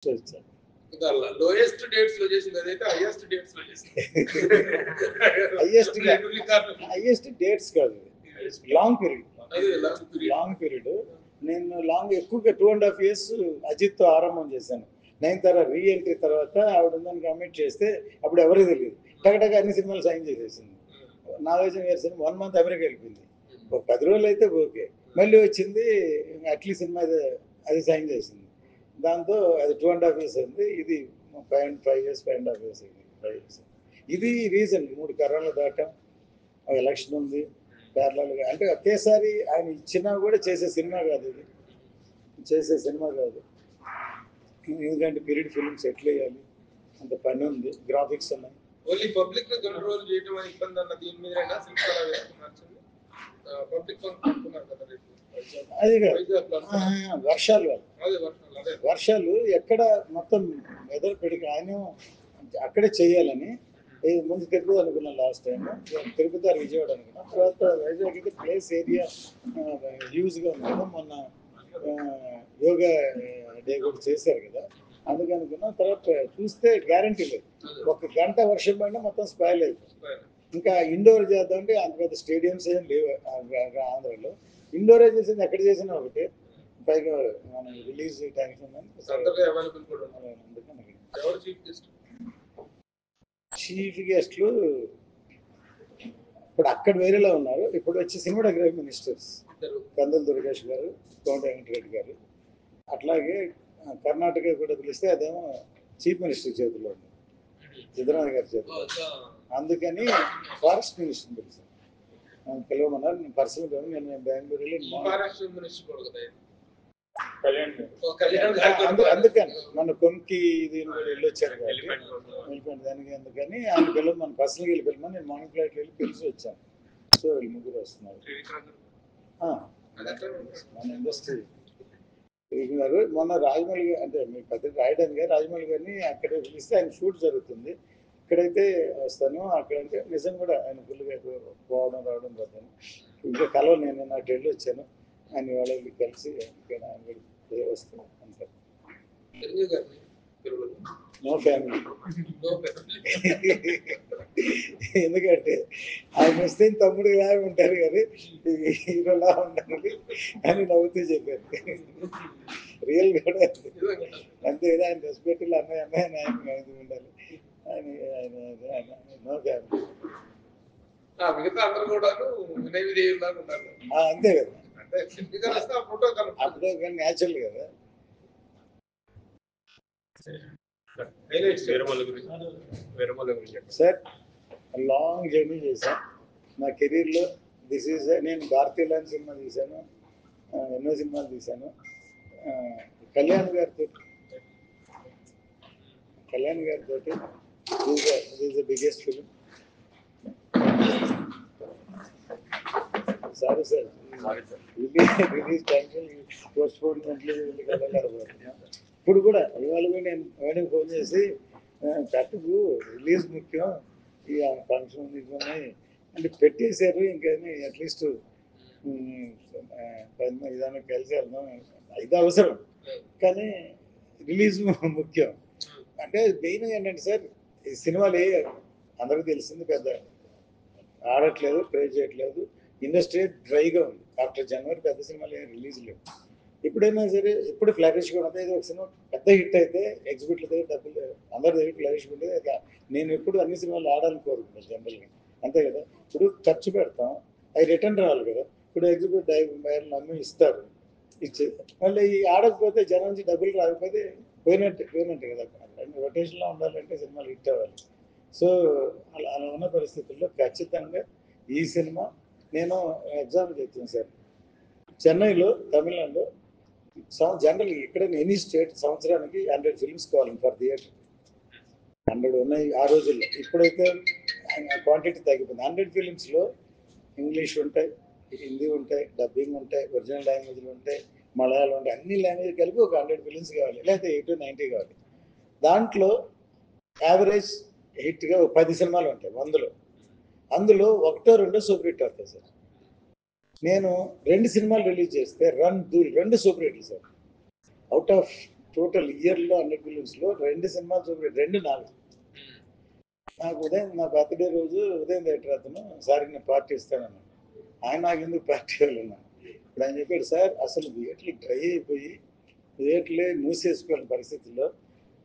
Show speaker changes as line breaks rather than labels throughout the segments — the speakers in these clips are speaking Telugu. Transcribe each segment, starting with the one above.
చూసాను.
లోయెస్ట్ డేట్స్ లో చేసింది అదైతే హైయెస్ట్ డేట్స్ లో చేసింది.
హైయెస్ట్ డేట్స్ కాదు, లాంగ్ పీరియడ్. నేను ఎక్కువగా 2.5 years అజిత్తో ఆరంభం చేశాను. నయనతార రీ ఎంట్రీ తర్వాత ఆవిడ ఉందని కమిట్ చేస్తే అప్పుడు ఎవరికి తెలియదు, టగటగా అన్ని సినిమాలు సైన్ చేసేసింది. నాగార్జున గారి సినిమా 1 month అమెరికా వెళ్ళిపోయింది. ఒక 10 రోజులు అయితే ఓకే, మళ్ళీ వచ్చింది అట్లీ సినిమా అది సైన్ చేసింది. దాంతో అది 2.5 years అయింది. ఇది 5 years 5.5 years అయింది. 5 years. ఇది రీజన్ 3 కరోనా దాటం, ఎలక్షన్ ఉంది ప్యారలల్గా. అంటే ఒకేసారి ఆయన ఇచ్చినా కూడా చేసే సినిమా కాదు ఇది, ఎందుకంటే పీరియడ్ ఫిల్మ్స్ ఎట్లా వేయాలి అంత పని ఉంది, గ్రాఫిక్స్ ఉన్నాయి.
ఓన్లీ పబ్లిక్ కంట్రోల్ చేయడం అని ఇబ్బంది అన్న దీని మీద
అది వర్షాలు ఎక్కడ మొత్తం వెదర్ పెడికి ఆయన అక్కడే చేయాలని ముందు తిరుపతి అనుకున్నాం. లాస్ట్ టైం తిరుపతి విజయవాడ అనుకున్నాం. తర్వాత వైజాగ్ అయితే ప్లేస్ ఏరియా హ్యూజ్గా ఉంది కదా, మొన్న యోగా డే కూడా చేశారు కదా, అందుకు అనుకున్నాం. తర్వాత చూస్తే గ్యారంటీ లేదు, 1 గంట వర్షం పడినా మొత్తం స్పాయిల్ అయిపోయింది. ఇంకా ఇండోర్ చేద్దామంటే అంత పెద్ద స్టేడియంస్ ఏం లేవు ఆంధ్రలో. ఇండోర్ చేసింది ఎక్కడ చేసినా ఒకటి, పైగా మనం రిలీజ్ టైమ్స్ చీఫ్ గెస్ట్లు ఇప్పుడు అక్కడ వేరేలా ఉన్నారు. ఇప్పుడు వచ్చి సినిమాటోగ్రఫీ మినిస్టర్స్ కందుల దుర్గేష్ గారు, కోమటి వెంకటరెడ్డి గారు. అట్లాగే కర్ణాటక కూడా పిలిస్తే అదేమో చీఫ్ మినిస్టర్ చేతిలో ఉంది, సిద్ధరామయ్య గారి చేతిలో. అందుకని ఫారెస్ట్ మినిస్టర్ పిలిచాను, పిలవమన్నారు. నేను పర్సనల్ నేను బెంగళూరు వెళ్ళి అందుకని మన కొమ్కి దీని కూడా వెళ్ళొచ్చారు కాబట్టి వెళ్ళిపోయింది దానికి. అందుకని ఆయన పిల్లలు మన పర్సనల్గా వెళ్ళి పిల్లమని నేను మార్నింగ్ ఫ్లైట్ వెళ్ళి పిలిచి వచ్చాను. సో వీళ్ళు 3 వస్తున్నారు. మన ఇండస్ట్రీ గారు మొన్న రాజమౌళి అంటే మీ పత్రిక రాయడానికి రాజమౌళి గారిని అక్కడే పిలిస్తే ఆయన షూట్ జరుగుతుంది, ఇక్కడైతే వస్తాను. అక్కడంటే నిజం కూడా ఆయన ఫుల్గా పోవడం రావడం పోతాను. ఇంకా కలవ నేను నాకు వెళ్ళి వచ్చాను, ఆయన వాళ్ళకి కలిసి ఆయన వస్తాను అంతే. No family. ఎందుకంటే ఆయన వస్తే తమ్ముడు ఇలా ఉంటారు కానీ హీరోలా ఉంటారు అని నవ్వుతూ చెప్పారు. రియల్ కూడా అంతే కదా, ఆయన రెస్పెక్ట్ అన్నయ్య ఆయన ఉండాలి అని. ఆయన నో ఫ్యామిలీ. అంతే కదా, అప్పుడు కానీ న్యాచురల్ కదా. సార్ లాంగ్ జర్నీ చేశాను నా కెరీర్లో. నేను భారతీయ సినిమా తీశాను, ఎన్నో సినిమాలు తీశాను. కళ్యాణ్ గారితో the biggest film. Sorry sir, release టైంలో పోస్ట్పోన్మెంట్లు ఇప్పుడు కూడా ఇవాళ కూడా నేను వేణుకి ఫోన్ చేసి కట్టుకు రిలీజ్ ముఖ్యం, ఈ ఫంక్షన్ ఉన్నాయి అంటే పెట్టేశారు. ఇంకా అట్లీస్ట్ ఏదైనా కలిసి వెళ్దాం, ఇది అవసరం కానీ రిలీజ్ ముఖ్యం. అంటే మెయిన్ ఏంటంటే సార్, ఈ సినిమాలు అందరికీ తెలిసింది పెద్ద ఆడట్లేదు, ప్రే చేయట్లేదు, ఇండస్ట్రీ డ్రైగా ఉంది. ఆఫ్టర్ జనవరి పెద్ద సినిమాలు ఏం రిలీజ్ లేవు. ఎప్పుడైనా సరే ఇప్పుడు ఫ్లరిష్గా ఉంటుంది. ఒక సినిమా పెద్ద హిట్ అయితే ఎగ్జిబిట్ల దగ్గర డబ్బులు అందరి దగ్గర ఫ్లరిష్గా ఉంటుంది. నేను ఎప్పుడు అన్ని సినిమాలు ఆడాలని కోరుకుంటాను జనరల్గా, అంతే కదా. ఇప్పుడు ఖర్చు పెడతాం, అవి రిటర్న్ రావాలి కదా. ఇప్పుడు ఎగ్జిబిట్ బయర్లు అమ్మి ఇస్తారు, ఇచ్చేది మళ్ళీ ఈ ఆడకపోతే జనం నుంచి డబ్బులు రాకపోతే పోయినట్టు కదా. రొటేషన్లో ఉండాలంటే సినిమాలు హిట్ అవ్వాలి. సో అలా ఉన్న పరిస్థితుల్లో ఖచ్చితంగా ఈ సినిమా నేను ఎగ్జామ్ చేస్తాను సార్. చెన్నైలో తమిళనాడులో జనరల్ ఇక్కడ ఎనీ స్టేట్ సంవత్సరానికి 100 films కావాలి ఫర్ థియేటర్. 100 ఉన్నాయి ఆ రోజుల్లో. ఇప్పుడైతే క్వాంటిటీ తగ్గిపోయింది. 100 filmsలో ఇంగ్లీష్ ఉంటాయి, హిందీ ఉంటాయి, డబ్బింగ్ ఉంటాయి, ఒరిజినల్ లాంగ్వేజ్లు ఉంటాయి, మలయాళం ఉంటాయి, అన్ని లాంగ్వేజ్ కలిపి ఒక 100 films కావాలి, లేకపోతే 80-90 కావాలి. దాంట్లో యావరేజ్ హిట్గా 10 సినిమాలు ఉంటాయి 100లో. అందులో 1-2 సూపర్ హిట్ అవుతాయి సార్. నేను 2 సినిమాలు రిలీజ్ చేస్తే 2 సూపర్ హిట్లు సార్. అవుట్ ఆఫ్ టోటల్ ఇయర్లో 100 ఫిలిమ్స్లో 2 సినిమాలు చూపి 2 నావి. నాకు ఉదయం నా బర్త్డే రోజు ఉదయం థియేటర్ అతను సార్ నేను పార్టీ ఇస్తానన్నాను. ఆయన నాకు ఎందుకు పార్టీ ఇవ్వాలన్నాను. ఇప్పుడు ఆయన చెప్పాడు సార్ అసలు థియేటర్లు డ్రై అయిపోయి థియేటర్లే మూసేసుకోని పరిస్థితుల్లో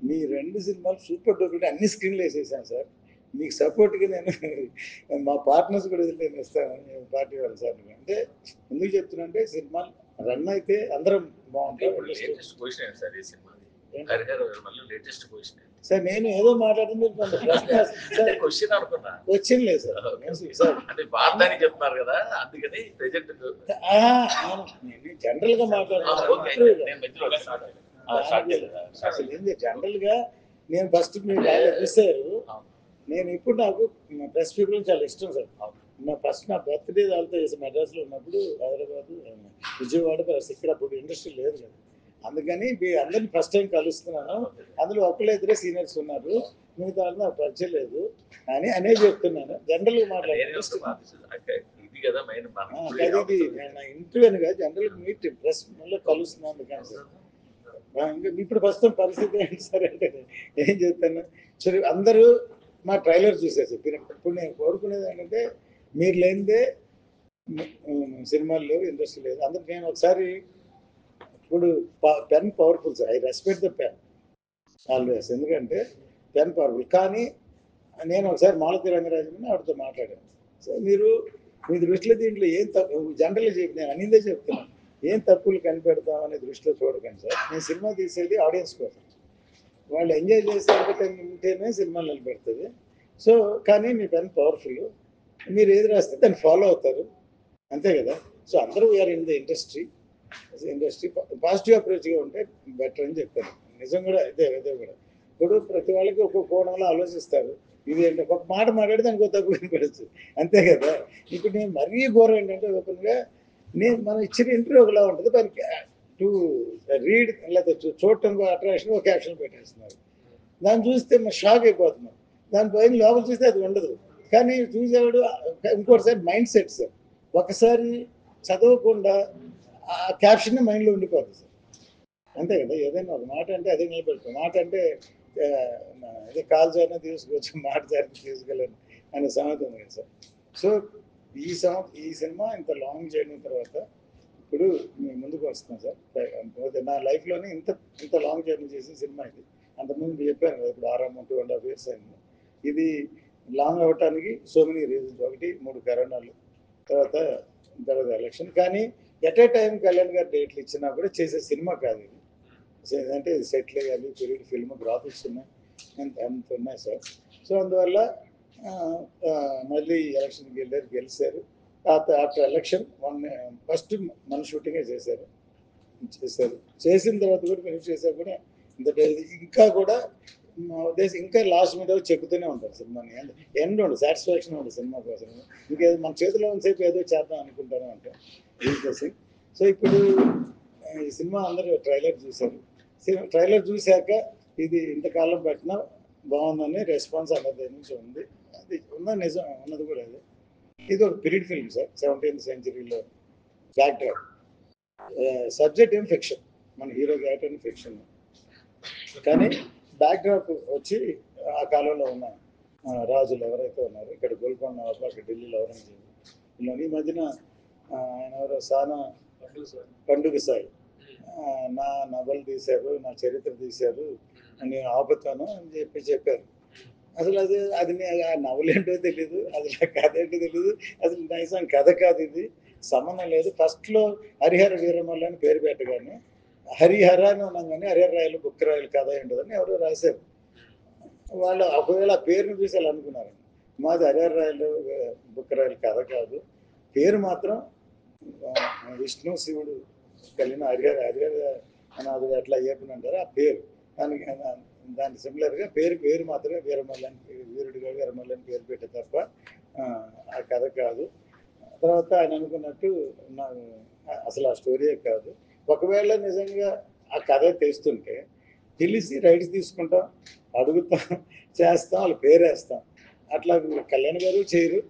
మీ 2 సినిమాలు సూపర్ డూపర్ అన్ని స్క్రీన్లు వేసేసాను సార్. మీకు సపోర్ట్గా నేను మా పార్ట్నర్స్ కూడా నేను ఇస్తాను పార్టీ ఇవ్వాలి సార్. అంటే ఎందుకు చెప్తున్నా అంటే సినిమాలు రన్ అయితే అందరం బాగుంటాం సార్. నేను ఏదో మాట్లాడింది క్వశ్చన్ లేదు సార్. నేను జనరల్ గా మాట్లాడుతున్నాను. అసలు ఏంది జనరల్ గా నేను ఫస్ట్ మీరు చూసారు. నేను ఇప్పుడు నాకు ప్రెస్ పీపుల్ చాలా ఇష్టం సార్. నా ఫస్ట్ నా బర్త్డే వాళ్ళతో చేసి మెడ్రాస్లో ఉన్నప్పుడు హైదరాబాద్ విజయవాడ ఇక్కడ అప్పుడు ఇండస్ట్రీ లేదు కదా. అందుకని అందరినీ ఫస్ట్ టైం కలుస్తున్నాను. అందులో ఒకళ్ళిద్దరే సీనియర్స్ ఉన్నారు, మిగతా వాళ్ళు నాకు పరిచయం లేదు అని అనే చెప్తున్నాను. జనరల్గా మాట్లాడుతున్నాను. నా ఇంటర్వ్యూ అని కాదు, జనరల్గా మీట్ ప్రెస్ మళ్ళీ కలుస్తున్నాను కానీ సార్. ఇంకా ఇప్పుడు ప్రస్తుతం పరిస్థితి ఏంటి సార్ అంటే ఏం చెప్తాను. సరే అందరూ మా ట్రైలర్ చూసేసి ఇప్పుడు నేను కోరుకునేది ఏంటంటే మీరు లేనిదే సినిమాలు లేవు, ఇండస్ట్రీ లేదు. అందుకు నేను ఒకసారి ఇప్పుడు pen powerful sir. I respect the pen always. ఎందుకంటే పెన్ పవర్ఫుల్. కానీ నేను ఒకసారి మాలతి రంగరాజుని ఆవిడతో మాట్లాడాను. సో మీరు మీ దృష్టిలో దీంట్లో ఏం తప్పు జనరల్గా చెప్పి నేను అనిందే చెప్తున్నాను. ఏం తప్పులు కనిపెడతాం అనే దృష్టిలో చూడకండి సార్. నేను సినిమా తీసేది ఆడియన్స్ కోసం, వాళ్ళు ఎంజాయ్ చేసే ఎంటర్టైన్మెంట్ ఉంటేనే సినిమాలు నిలబెడుతుంది. సో కానీ మీ పెన్ పవర్ఫుల్, మీరు ఏది రాస్తే దాన్ని ఫాలో అవుతారు, అంతే కదా. సో అందరూ we are in the industry positive అప్రోచ్గా ఉంటే బెటర్ అని చెప్పాను. నిజం కూడా ఇదే కూడా. ఇప్పుడు ప్రతి వాళ్ళకి ఒక్కొక్క కోణంలో ఆలోచిస్తారు. ఇది ఏంటంటే ఒక మాట మాట్లాడితే దానికి తప్పు కనిపెడచ్చు, అంతే కదా. ఇప్పుడు నేను మరీ ఘోరం ఏంటంటే ఓపెన్గా మనం ఇచ్చిన ఇంటర్వ్యూ ఒకలా ఉంటుంది, దానికి టు రీడ్ లేకపోతే చూడటం అట్రాక్షన్ ఒక క్యాప్షన్ పెట్టేస్తున్నారు. దాన్ని చూస్తే మనం షాక్ అయిపోతున్నాం. దాని పైన లోపల చూస్తే అది ఉండదు. కానీ చూసేవాడు ఇంకోటిసారి మైండ్ సెట్ సార్. ఒకసారి చదవకుండా ఆ క్యాప్షన్ మైండ్లో ఉండిపోతుంది సార్, అంతే కదా. ఏదైనా ఒక మాట అంటే అదే నిలబెడతాం. మాట అంటే అదే కాలు జారిన తీసుకోవచ్చు, మాట జారిన తీసుకెళ్ళను అనే సామెత ఉంది కదా సార్. సో ఈ సినిమా ఇంత లాంగ్ జర్నీ తర్వాత ఇప్పుడు మేము ముందుకు వస్తున్నాం సార్. నా లైఫ్లోనే ఇంత లాంగ్ జర్నీ చేసిన సినిమా ఇది. అంతకుముందు చెప్పాను కదా, ఇప్పుడు 2.5 years అయింది. ఇది లాంగ్ అవ్వటానికి సో మెనీ రీజన్స్. 3 కరోనాలు, తర్వాత ఎలక్షన్. కానీ ఎట్ ఏ టైం కళ్యాణ్ గారు డేట్లు ఇచ్చినా కూడా చేసే సినిమా కాదు ఇది. అంటే సెటిల్ అయ్యాలి, పీరియడ్ ఫిల్మ్, గ్రాఫిక్స్ ఉన్నాయి, అంత ఉన్నాయి సార్. సో అందువల్ల మళ్ళీ ఎలక్షన్కి గెలిచారు. ఆఫ్టర్ ఎలక్షన్ ఫస్ట్ మన షూటింగే చేశారు. చేసిన తర్వాత కూడా ఫినిష్ చేశారు కూడా. ఇంకా కూడా మా ఉద్దేశం ఇంకా లాస్ట్ మీద చెక్కుతూనే ఉంటారు సినిమాని. ఎండ్ ఉండదు, సాటిస్ఫాక్షన్ ఉండదు సినిమా కోసం. ఇంకేదో మన చేతిలో ఉన్నసేపు ఏదో చేద్దాం అనుకుంటాను అంటే దీనికోసం. సో ఇప్పుడు ఈ సినిమా అందరూ ట్రైలర్ చూశారు. ట్రైలర్ చూశాక ఇది ఇంతకాలం పెట్టినా బాగుందని రెస్పాన్స్ అన్నది నుంచి ఉంది. అది ఉన్నది నిజం, ఉన్నది కూడా అది. ఇది ఒక పీరియడ్ ఫిల్మ్ సార్, 17th centuryలో బ్యాక్ డ్రాప్. సబ్జెక్ట్ ఏం ఫిక్షన్, మన హీరో క్యారెక్టర్ ఫిక్షన్, కానీ బ్యాక్ డ్రాప్ వచ్చి ఆ కాలంలో ఉన్న రాజులు ఎవరైతే ఉన్నారో, ఇక్కడ గోల్కొండ నవాబ్, అక్కడ ఢిల్లీలో ఔరంగజేబు, ఇలా ఈ మధ్యన ఆయన ఎవరో సానా పండుగ సాయి నా నవలు తీశారు, నా చరిత్ర తీశారు, నేను ఆపుతాను అని చెప్పారు. అసలు అది ఆ నవలు ఏంటో తెలీదు, అసలు కథ ఏంటో తెలీదు, అసలు నైజాం కథ కాదు, ఇది సంబంధం లేదు. ఫస్ట్లో హరిహర వీరమల్ల అని పేరు పెట్టగానే హరిహర అని ఉన్నాం, కానీ హరిహర రాయలు బుక్కరాయలు కథ ఏంటోదని ఎవరో రాశారు. వాళ్ళు ఒకవేళ ఆ పేరుని చూసి వాళ్ళు అనుకున్నారు, మాది హరిహర రాయలు బుక్కరాయలు కథ కాదు, పేరు మాత్రం విష్ణు శివుడు కలిగిన హరిహర అనాథుడు ఎట్లా అయ్యప్పని అంటారు ఆ పేరు. దానికి సిమిలర్గా పేరు మాత్రమే వీరమల్లని, వీరుడిగా వీరమల్లని పేరు పెట్టే తప్ప ఆ కథ కాదు. తర్వాత ఆయన అనుకున్నట్టు అసలు ఆ స్టోరీయే కాదు. ఒకవేళ నిజంగా ఆ కథ తెస్తుంటే తెలిసి రైట్స్ తీసుకుంటాం, అడుగుతాం, చేస్తాం, వాళ్ళ పేరేస్తాం. అట్లా కళ్యాణ్ గారు చేయరు,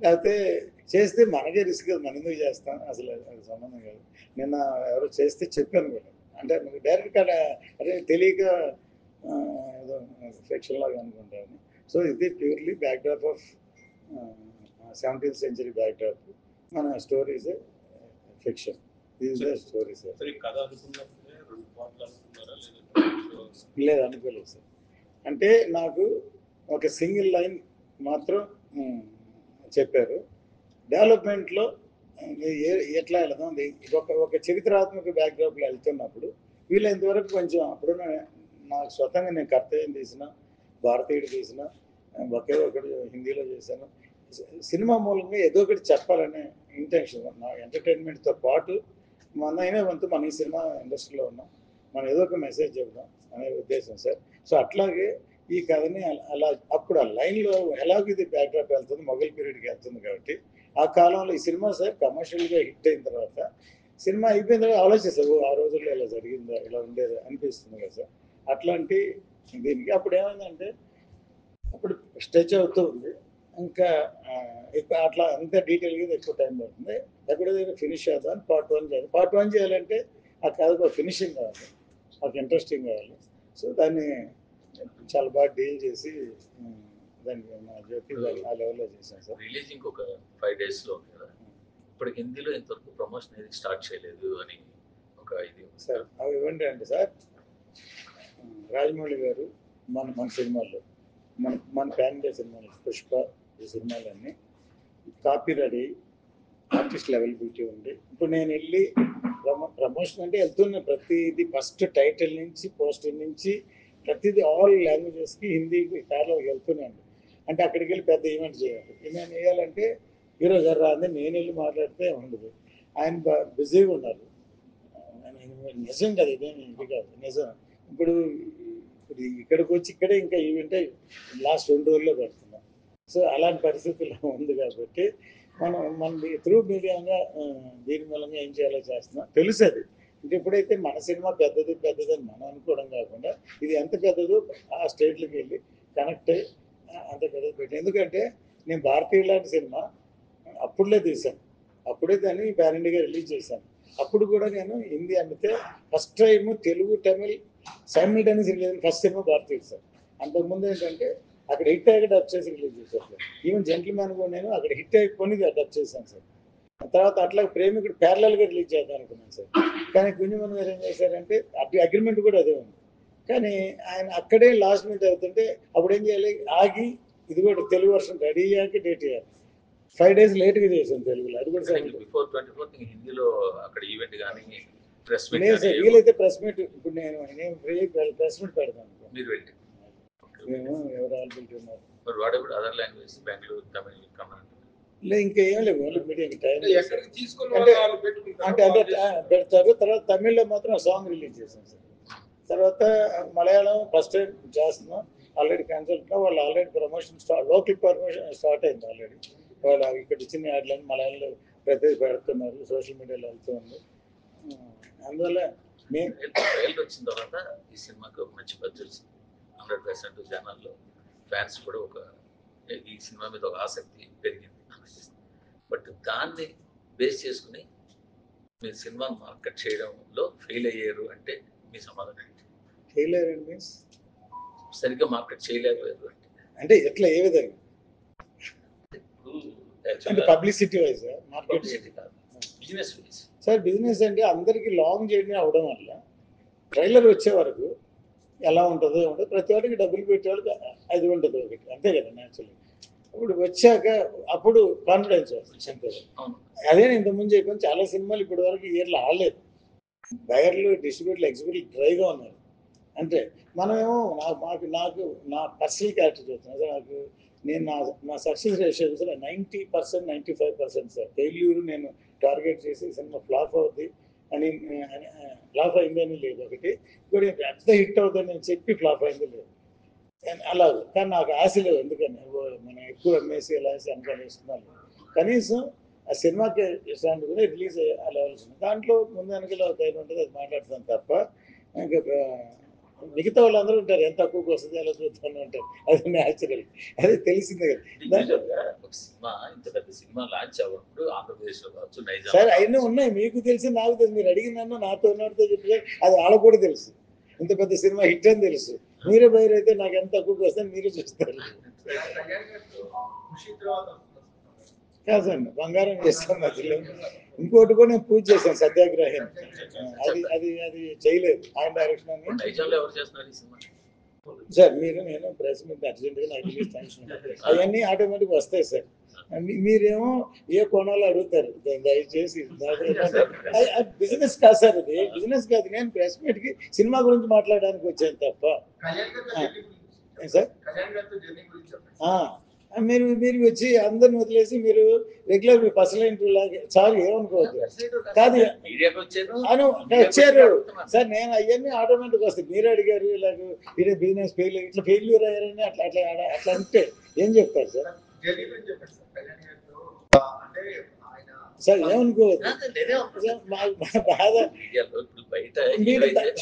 లేకపోతే చేస్తే మనకే రిస్క్, మనం ఎందుకు చేస్తాం, అసలు అది సంబంధం కాదు. నిన్న ఎవరో చేస్తే చెప్పాను కూడా, అంటే మీకు డైరెక్ట్ అదే తెలియక ఏదో ఫిక్షన్ లాగా అనుకుంటాను. సో ఇది purely backdrop of 17th century backdrop. మన stories fiction. This the story sir.
కథ అనుకున్నప్పుడే 2 పాటలు అనుకున్నారా
లేదు అనుకోలేదు సార్. అంటే నాకు ఒక సింగిల్ లైన్ మాత్రం చెప్పారు. డెవలప్మెంట్లో ఎట్లా వెళదాం, ఒక చరిత్రాత్మక బ్యాక్డ్రాప్లో వెళ్తున్నప్పుడు వీళ్ళంతవరకు కొంచెం అప్పుడున్న నాకు స్వతంగా నేను కర్తవ్యం తీసిన, భారతీయుడు తీసిన, ఒకే ఒకటి హిందీలో చేశాను. సినిమా మూలంగా ఏదో ఒకటి చెప్పాలనే ఇంటెన్షన్. నా ఎంటర్టైన్మెంట్తో పాటు మనైనా వంతు మన ఈ సినిమా ఇండస్ట్రీలో ఉన్నాం, మనం ఏదో ఒక మెసేజ్ చెప్దాం అనే ఉద్దేశం సార్. సో అట్లాగే ఈ కథని అలా అప్పుడు ఆ లైన్లో ఎలాగో ఇది బ్యాక్డ్రాప్ వెళ్తుంది, మొఘల్ పీరియడ్కి వెళ్తుంది కాబట్టి ఆ కాలంలో ఈ సినిమా సార్ కమర్షియల్గా హిట్ అయిన తర్వాత సినిమా అయిపోయిన తర్వాత ఆలోచిస్తారు, ఆ రోజుల్లో ఇలా జరిగిందా, ఇలా ఉండేది అనిపిస్తుంది కదా సార్. అట్లాంటి దీనికి అప్పుడు ఏమైందంటే అప్పుడు స్ట్రెచ్ అవుతూ ఉంది. ఇంకా అట్లా అంత డీటెయిల్గా ఎక్కువ టైం పడుతుంది. ఎక్కడైనా ఫినిష్ చేద్దాం, పార్ట్ 1 చేయాలి. పార్ట్ 1 చేయాలంటే ఆ కథకు ఫినిషింగ్ కావాలి, ఒక ఇంట్రెస్టింగ్ కావాలి. సో దాన్ని చాలా బాగా డీల్ చేసి దానికి మా జ్యోతి ఆ లెవెల్లో చేశాను సార్.
రిలీజింగ్ ఒక 5 డేస్లో ఉంది కదా, ఇప్పుడు హిందీలో ఇంతవరకు ప్రమోషన్ అనేది స్టార్ట్ చేయలేదు అని ఒక ఇది
సార్. అవి ఇవ్వండి అంటే సార్, రాజమౌళి గారు మన సినిమాల్లో మన ప్యాన్ ఇండియా సినిమాలు పుష్ప ఈ సినిమాలన్నీ కాపీ రెడీ, ఆర్టిస్ట్ అవైలబిలిటీ ఉంది. ఇప్పుడు నేను వెళ్ళి ప్రమోషన్ అంటే వెళ్తున్న ప్రతిదీ ఫస్ట్ టైటిల్ నుంచి పోస్టర్ నుంచి ప్రతిదీ ఆల్ లాంగ్వేజెస్కి హిందీకి కేరళకి వెళ్తున్నాను. అంటే అక్కడికి వెళ్ళి పెద్ద ఈవెంట్ చేయాలి. ఈవెంట్ చేయాలంటే హీరో గారు రాంది నేను వెళ్ళి మాట్లాడితే ఉండదు. ఆయన బిజీగా ఉన్నారు. నిజం కదా, ఇదేమి ఇది కాదు, నిజం. ఇప్పుడు ఇక్కడికి వచ్చి ఇక్కడే ఇంకా ఈవెంట్ లాస్ట్ 2 రోజుల్లో పెడుతున్నాం. సో అలాంటి పరిస్థితుల్లో ఉంది కాబట్టి మన త్రూ మీడియాగా దీని మూలంగా ఏం చేయాలో చేస్తున్నాం. తెలుసు అది. అంటే ఎప్పుడైతే మన సినిమా పెద్దదని మనం అనుకోవడం కాకుండా ఇది ఎంత పెద్దదో ఆ స్టేట్లకు వెళ్ళి కనెక్ట్ అయ్యి అంత పెద్దది పెట్టి. ఎందుకంటే నేను భారతీయ లాంటి సినిమా అప్పుడులే తీశాను, అప్పుడే దాన్ని ప్యాన్ ఇండియాగా రిలీజ్ చేశాను. అప్పుడు కూడా నేను హిందీ అమ్మితే first time Telugu Tamil simultaneous release first cinema భారతీయ సార్. అంతకుముందు ఏంటంటే అక్కడ హిట్ అయ్యాక డబ్ చేసి రిలీజ్ చేశారు. ఈవెన్ జెంటిల్మ్యాన్ కూడా నేను అక్కడ హిట్ అయిపోయి డబ్ చేశాను సార్. తర్వాత అట్లా ప్రేమికుడు ప్యారలల్గా రిలీజ్ చేద్దాం అనుకున్నాను సార్. కానీ గుంజమన్ గారు ఏం చేశారంటే అగ్రిమెంట్ కూడా అదే ఉంది. కానీ ఆయన అక్కడే లాస్ట్ మినిట్ అవుతుంటే అప్పుడు ఏం చేయాలి, ఆగి ఇది కూడా తెలుగు వర్షన్ రెడీ అయ్యాక డేట్ చేయాలి. 5 days లేట్గా చేశాను తెలుగులో. అది కూడా సార్
బిఫోర్ 24 హిందీలో అక్కడ ఈవెంట్ కానీ ప్రెస్ మీట్
లేదు సార్. వీలైతే ప్రెస్ మీట్ ఇప్పుడు నేను ప్రెస్ మీట్ పెడతాను.
మీరు వెళ్ళి
మేము ఎవరు అవైలబిలిటీ ఉన్నారు
మరి వాడేప్పుడు అదర్ లాంగ్వేజ్ బెంగళూరు తమిళ్ కన్నడ
లేదు, ఇంకా ఏం లేదు. ఓన్లీ మీడియాకి టైం
ఎక్కడికి తీసుకొని
అంటే
వాళ్ళు పెట్టుకుంటారు.
అంటే అదే పెడతారు. తర్వాత తమిళ్లో మాత్రం సాంగ్ రిలీజ్ చేశాం సార్. తర్వాత మలయాళం ఫస్ట్ టైం చేస్తున్నాం. ఆల్రెడీ కన్సల్ట్ వాళ్ళు already promotion local promotion start అయింది ఆల్రెడీ. వాళ్ళు ఇక్కడ ఇచ్చిన యాడ్లను మలయాళంలో ప్రతి పెడుతున్నారు, సోషల్ మీడియాలో వెళ్తుంది. అందువల్ల మేము
ట్రైలర్ వచ్చిన తర్వాత ఈ సినిమాకి ఒక మంచి బడ్జెట్ వచ్చింది. 100% జనాల్లో ఫ్యాన్స్ కూడా ఈ సినిమా మీద ఒక ఆసక్తి పెరిగింది. బట్ దాన్ని బేస్ చేసుకుని మీరు సినిమా మార్కెట్ చేయడంలో ఫెయిల్ అయ్యారు అంటే మీ సమాధానం ఏంటి?
ఫెయిల్ అయ్యారు మీన్స్
సరిగ్గా మార్కెట్ చేయలేకపోయారు
అంటే ఎట్లా, ఏ విధంగా? అంటే
ఇప్పుడు
పబ్లిసిటీ వైజ్ మార్కెట్
పబ్లిసిటీ కాదు, బిజినెస్ వైజ్.
సార్ బిజినెస్ అంటే అందరికీ లాంగ్ జర్నీ అవడం వల్ల ట్రైలర్ వచ్చే వరకు ఎలా ఉంటుందో ఉంటుంది. ప్రతి వాటికి డబ్బులు పెట్టేవాళ్ళకి అది ఉంటుంది ఒకటి, అంతే కదా న్యాచురల్లీ. ఇప్పుడు వచ్చాక అప్పుడు కాన్ఫిడెన్స్ వస్తుంది. అదే ఇంతకుముందు చెప్పాను, చాలా సినిమాలు ఇప్పటి వరకు ఇయర్లో ఆడలేదు. బయర్లు, డిస్ట్రిబ్యూటర్లు, ఎగ్జిక్యూటివ్ డ్రైగా ఉన్నారు. అంటే మనమేమో నాకు నా పర్సనల్ క్యారెక్టర్ చెప్తున్నాను సార్. నేను నా సక్సెస్ రేషియో 90%, 95% సార్. ఫెయిల్యూర్ నేను టార్గెట్ చేసి సినిమా ఫ్లాప్ అవుద్ది అని ఫ్లాప్ అయిందని లేదు ఒకటి. ఇప్పుడు పెద్ద హిట్ అవుతుంది అని చెప్పి ఫ్లాప్ అయింది లేదు అలాగే. కానీ నాకు ఆశ లేదు. ఎందుకని మనం ఎక్కువ అమ్మేసి ఎలా అనుకునేస్తున్నాను. కనీసం ఆ సినిమాకి ఇష్టాన్ని కూడా రిలీజ్ అయ్యే లెవెల్స్ ఉన్నాయి. దాంట్లో ముందు వెనకలో ధైర్యం ఉంటుంది, అది మాట్లాడతాను తప్ప ఇంకా మిగతా వాళ్ళందరూ ఉంటారు ఎంత తక్కువకి వస్తుంది అలా చూస్తాను ఉంటారు, అది న్యాచురల్, అది తెలిసిందే కదా.
నిజంగా ఒక సినిమా ఇంత పెద్ద సినిమా లాంచ్ అవ్వప్పుడు ఆంధ్రప్రదేశ్ లో కావచ్చు, నైజాం
సార్ అవన్నీ ఉన్నాయి, మీకు తెలిసి నాకు తెలుసు, మీరు అడిగినాను నాతో ఉన్నతో చెప్పి అది వాళ్ళకు కూడా తెలుసు, ఇంత పెద్ద సినిమా హిట్ అని తెలుసు. మీరే బయట అయితే నాకు ఎంత తక్కువకి వస్తే మీరే చూస్తారు. కాదు సార్, బంగారం చేస్తాను మధ్యలో. ఇంకోటి కూడా నేను పూజ చేశాను, సత్యాగ్రహం, అది అది అది చేయలేదు ఆయన డైరెక్షన్ అని.
నైజాంలో ఎవరు చేస్తున్నారు ఈ సినిమా?
సార్ మీరు నేను ప్రెస్ మీద అర్జెంట్గా నాకు రిలీజ్ టెన్షన్ అవన్నీ ఆటోమేటిక్ వస్తాయి సార్. మీరేమో ఏ కోణాలు అడుగుతారు, దయచేసి బిజినెస్ కాదు సార్, అది బిజినెస్ కాదు. నేను ప్రెస్ మీట్కి సినిమా గురించి మాట్లాడడానికి వచ్చాను తప్ప సార్. మీరు మీరు వచ్చి అందరిని వదిలేసి మీరు రెగ్యులర్ మీ పర్సనల్ ఇంటర్వ్యూ లాగా చాలు, ఏమనుకోవద్దు. కాదు వచ్చారు సార్, నేను అవన్నీ ఆటోమేటిక్ వస్తాయి. మీరు అడిగారు ఇలాగ ఇదే బిజినెస్ ఫెయిల్, ఇట్లా ఫెయిల్యూర్ అయ్యారని అట్లా అట్లా అట్లా అంటే ఏం చెప్తారు సార్? సార్ ఏమనుకోవద్దు బాధ.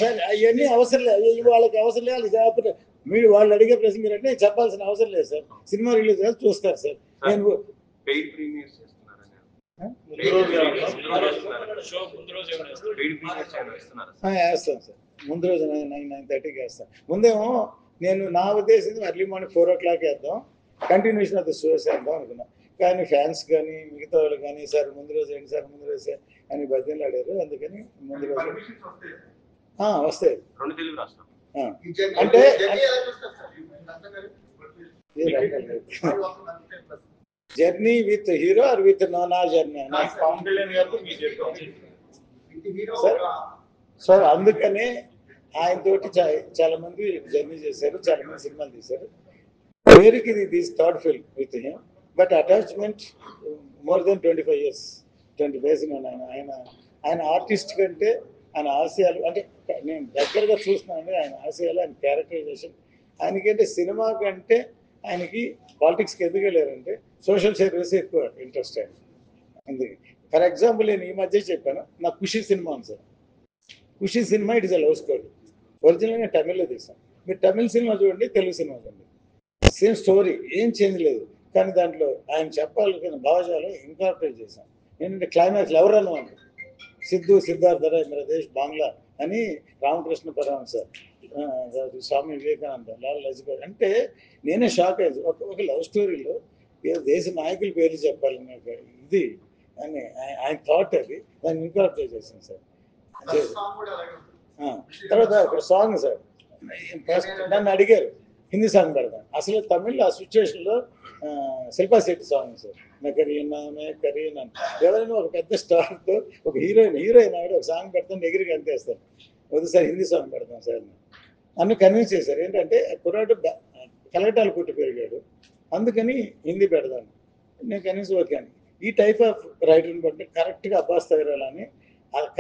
సార్ అవన్నీ అవసరం లేదు, వాళ్ళకి అవసరం లేదు, వాళ్ళకి జాగ్రత్త. మీరు వాళ్ళు అడిగే ప్రశ్న మీరు అంటే చెప్పాల్సిన అవసరం లేదు సార్. సినిమా రిలీజ్ చేసి చూస్తారు సార్. నేను వేస్తాను సార్, ముందు రోజు 9:30కి వేస్తాను. ముందేమో నేను నా ఉద్దేశం ఎర్లీ మార్నింగ్ 4 o'clock వేద్దాం, కంటిన్యూషన్ ఆఫ్ ద షోస్ వేద్దాం అనుకున్నా. కానీ ఫ్యాన్స్ కానీ మిగతా వాళ్ళు కానీ సార్ ముందు రోజు ఏంటి సార్ ముందు రోజు అని బద్దెలు ఆడారు. అందుకని ముందు రోజు వస్తాయి. అంటే journey with hero or with నా జర్నీ సార్. అందుకనే ఆయనతోటి చాలా మంది జర్నీ చేశారు, చాలా మంది సినిమాలు తీశారు. పేరుకి ఇది third film with him, but attachment more than 25 years 20 years. ఆయన ఆర్టిస్ట్ కంటే ఆయన ఆశయాలు అంటే నేను దగ్గరగా చూస్తున్నాను. ఆయన ఆశయాలు, ఆయన క్యారెక్టరైజేషన్, ఆయనకంటే సినిమా కంటే ఆయనకి పాలిటిక్స్కి ఎదగలేరంటే సోషల్ సర్వీస్ ఎక్కువ ఇంట్రెస్ట్ ఆయన. అందుకే ఫర్ ఎగ్జాంపుల్ నేను ఈ మధ్య చెప్పాను, నా ఖుషి సినిమా ఉంది sir. Kushi cinema it is a love story. ఒరిజినల్గా తమిళ్లో తీసాం. మీరు తమిళ సినిమా చూడండి, తెలుగు సినిమా చూడండి, సేమ్ స్టోరీ, ఏం చేంజ్ లేదు. కానీ దాంట్లో ఆయన చెప్పాలనుకున్న భావజాలం ఇన్కార్పొరేట్ చేశాం. ఏంటంటే క్లైమాక్స్ ఎవరు అన్నమాట సిద్ధు సిద్ధార్థ దేశ్ బాంగ్లా అని రామకృష్ణ పరమహంస, స్వామి వివేకానంద, లాల్ లజపతి అంటే నేనే షాక్ అయ్యింది. ఒక లవ్ స్టోరీలో దేశ నాయకుల పేర్లు చెప్పాలని ఇది అని ఆయన థాట్, అది దాన్ని ఇన్కార్పొరేట్ చేశాను సార్. తర్వాత ఒక సాంగ్ సార్, నన్ను అడిగారు హిందీ సాంగ్ పెడతాను. అసలు తమిళ్ ఆ సిచ్యువేషన్లో శిల్పా శెట్టి సాంగ్ సార్, కరీనా ఎవరైనా ఒక పెద్ద స్టార్తో ఒక హీరోయిన్ ఆవిడ ఒక సాంగ్ పెడతాను, ఎగిరికి అంతేస్తారు. వద్దు సార్ హిందీ సాంగ్ పెడతాం సార్ నన్ను కన్విన్స్ చేశారు. ఏంటంటే కుర్రాడు కలగటాలు పుట్టి పెరిగాడు, అందుకని హిందీ పెడతాను. నేను కన్విన్స్ ఓకే అని. ఈ టైప్ ఆఫ్ రైటర్ని బట్టి కరెక్ట్గా అబ్బాస్ తగరాలని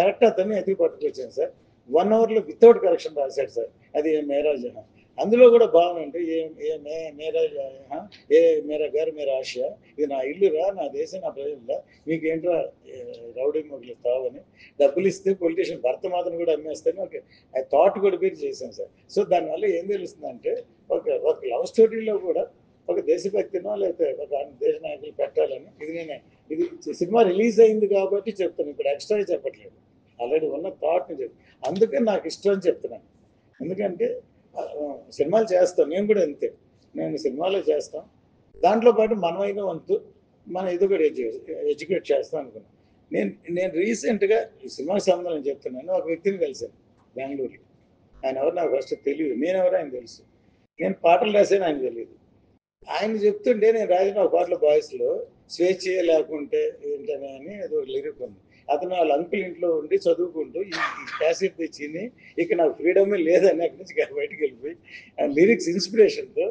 కరెక్ట్ అతన్ని ఎదుగు పట్టుకొచ్చాను సార్. 1 hourలో వితౌట్ కరెక్షన్ రాశాడు సార్. అది మేరా జహాన్. అందులో కూడా బాగుందంటే ఏ మేరా గారు మేరా ఆశ, ఇది నా ఇల్లురా, నా దేశం, నా ప్రజల్లో మీకేంట్రా రౌడీ మొగులు తావని, డబ్బులు ఇస్తే పొలిటీషియన్ భర్త మాత్రం కూడా అమ్మేస్తాను. ఓకే ఆ థాట్ కూడా మీరు చేశాను సార్. సో దానివల్ల ఏం తెలుస్తుందంటే ఒక లవ్ స్టోరీలో కూడా ఒక దేశభక్తినో లేకపోతే ఒక దేశ నాయకులు పెట్టాలని ఇది సినిమా రిలీజ్ అయింది కాబట్టి చెప్తాను. ఇప్పుడు ఎక్స్ట్రా చెప్పట్లేదు, ఆల్రెడీ ఉన్న థాట్ని చెప్తాను. అందుకని నాకు ఇష్టం అని చెప్తున్నాను. ఎందుకంటే సినిమాలు చేస్తాం, నేను కూడా అంతే, నేను సినిమాలో చేస్తాం. దాంట్లో పాటు మనమైన వంతు మనం ఇది కూడా ఎడ్యుకేట్ చేస్తాం అనుకున్నాను. నేను రీసెంట్గా ఈ సినిమాకి సంబంధం చెప్తున్నాను. ఒక వ్యక్తిని కలిశాను బెంగళూరులో. ఆయన ఎవరు నాకు ఫస్ట్ తెలియదు, నేనెవరో ఆయన తెలుసు. నేను పాటలు రాసాను, ఆయన తెలియదు. ఆయన చెప్తుంటే నేను రాసిన ఒక పాటల బాయ్స్లో స్వేచ్ఛ లేకుంటే ఏంటనే అని ఏదో లిరిక్ ఉంది. అతను వాళ్ళ అంకుల్ ఇంట్లో ఉండి చదువుకుంటూ ఈ క్యాసెట్ తెచ్చింది, ఇక నాకు ఫ్రీడమే లేదని అక్కడి నుంచి బయటకు వెళ్ళిపోయి లిరిక్స్ ఇన్స్పిరేషన్తో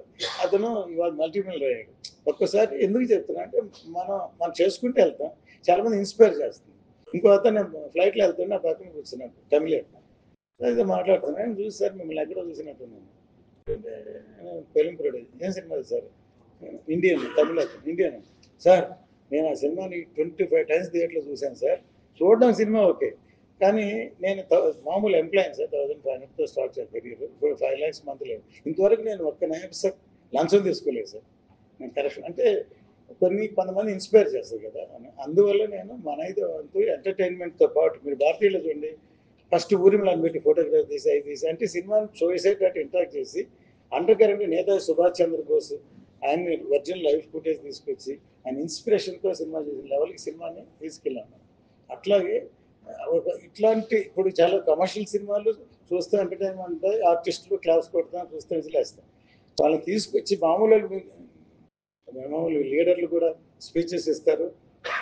అతను ఇవాళ మల్టీమిలియనర్ అయ్యాడు. ఒక్కసారి ఎందుకు చెప్తున్నా అంటే మనం చేసుకుంటూ వెళ్తాం, చాలామంది ఇన్స్పైర్ చేస్తుంది. ఇంకో అతను ఫ్లైట్లో వెళ్తుంటే నా పక్కన కూర్చున్నాడు, తమిళ అయితే మాట్లాడుతున్నాను. నేను చూసి సార్ మిమ్మల్ని ఎక్కడో చూసినట్టున్నాను, ఫిలిం ప్రొడ్యూసర్. ఏం సినిమా సార్? ఇండియన్, తమిళ ఇండియన్ సార్. నేను ఆ సినిమాని 25 times థియేటర్లో చూశాను సార్. చూడడం సినిమా ఓకే, కానీ నేను మామూలు ఎంప్లాయీని సార్, 1500తో స్టార్ట్ చేశాను కెరీర్. ఇప్పుడు 5 lakhs మంత్లీ. ఇంతవరకు నేను ఒక్క నైట్ సార్ లంచం తీసుకోలేదు సార్. నేను కరెక్షన్ అంటే కొంతమంది ఇన్స్పైర్ చేస్తారు కదా అని. అందువల్ల నేను మన వంతు ఎంటర్టైన్మెంట్తో పాటు మీరు భారతీయులు చూడండి, ఫస్ట్ ఊరిమలను పెట్టి ఫోటోగ్రఫీ తీసి అవి తీసి అంటే సినిమాని చూసేటట్టు ఇంటరాక్ట్ చేసి అండర్ కరెంట్ నేతాజీ సుభాష్ చంద్రబోస్ ఆయన్ని ఒరిజినల్ లైఫ్ ఫుటేజ్ తీసుకొచ్చి ఆయన ఇన్స్పిరేషన్తో సినిమా చేసిన లెవెల్కి సినిమాని తీసుకెళ్ళాను. అట్లాగే ఇట్లాంటి ఇప్పుడు చాలా కమర్షియల్ సినిమాలు చూస్తే ఎంటర్టైన్మెంట్ ఆర్టిస్టులు క్లాస్ కొడతాం చూస్తే విజిలేస్తాం. వాళ్ళని తీసుకొచ్చి మామూలు లీడర్లు కూడా స్పీచెస్ ఇస్తారు,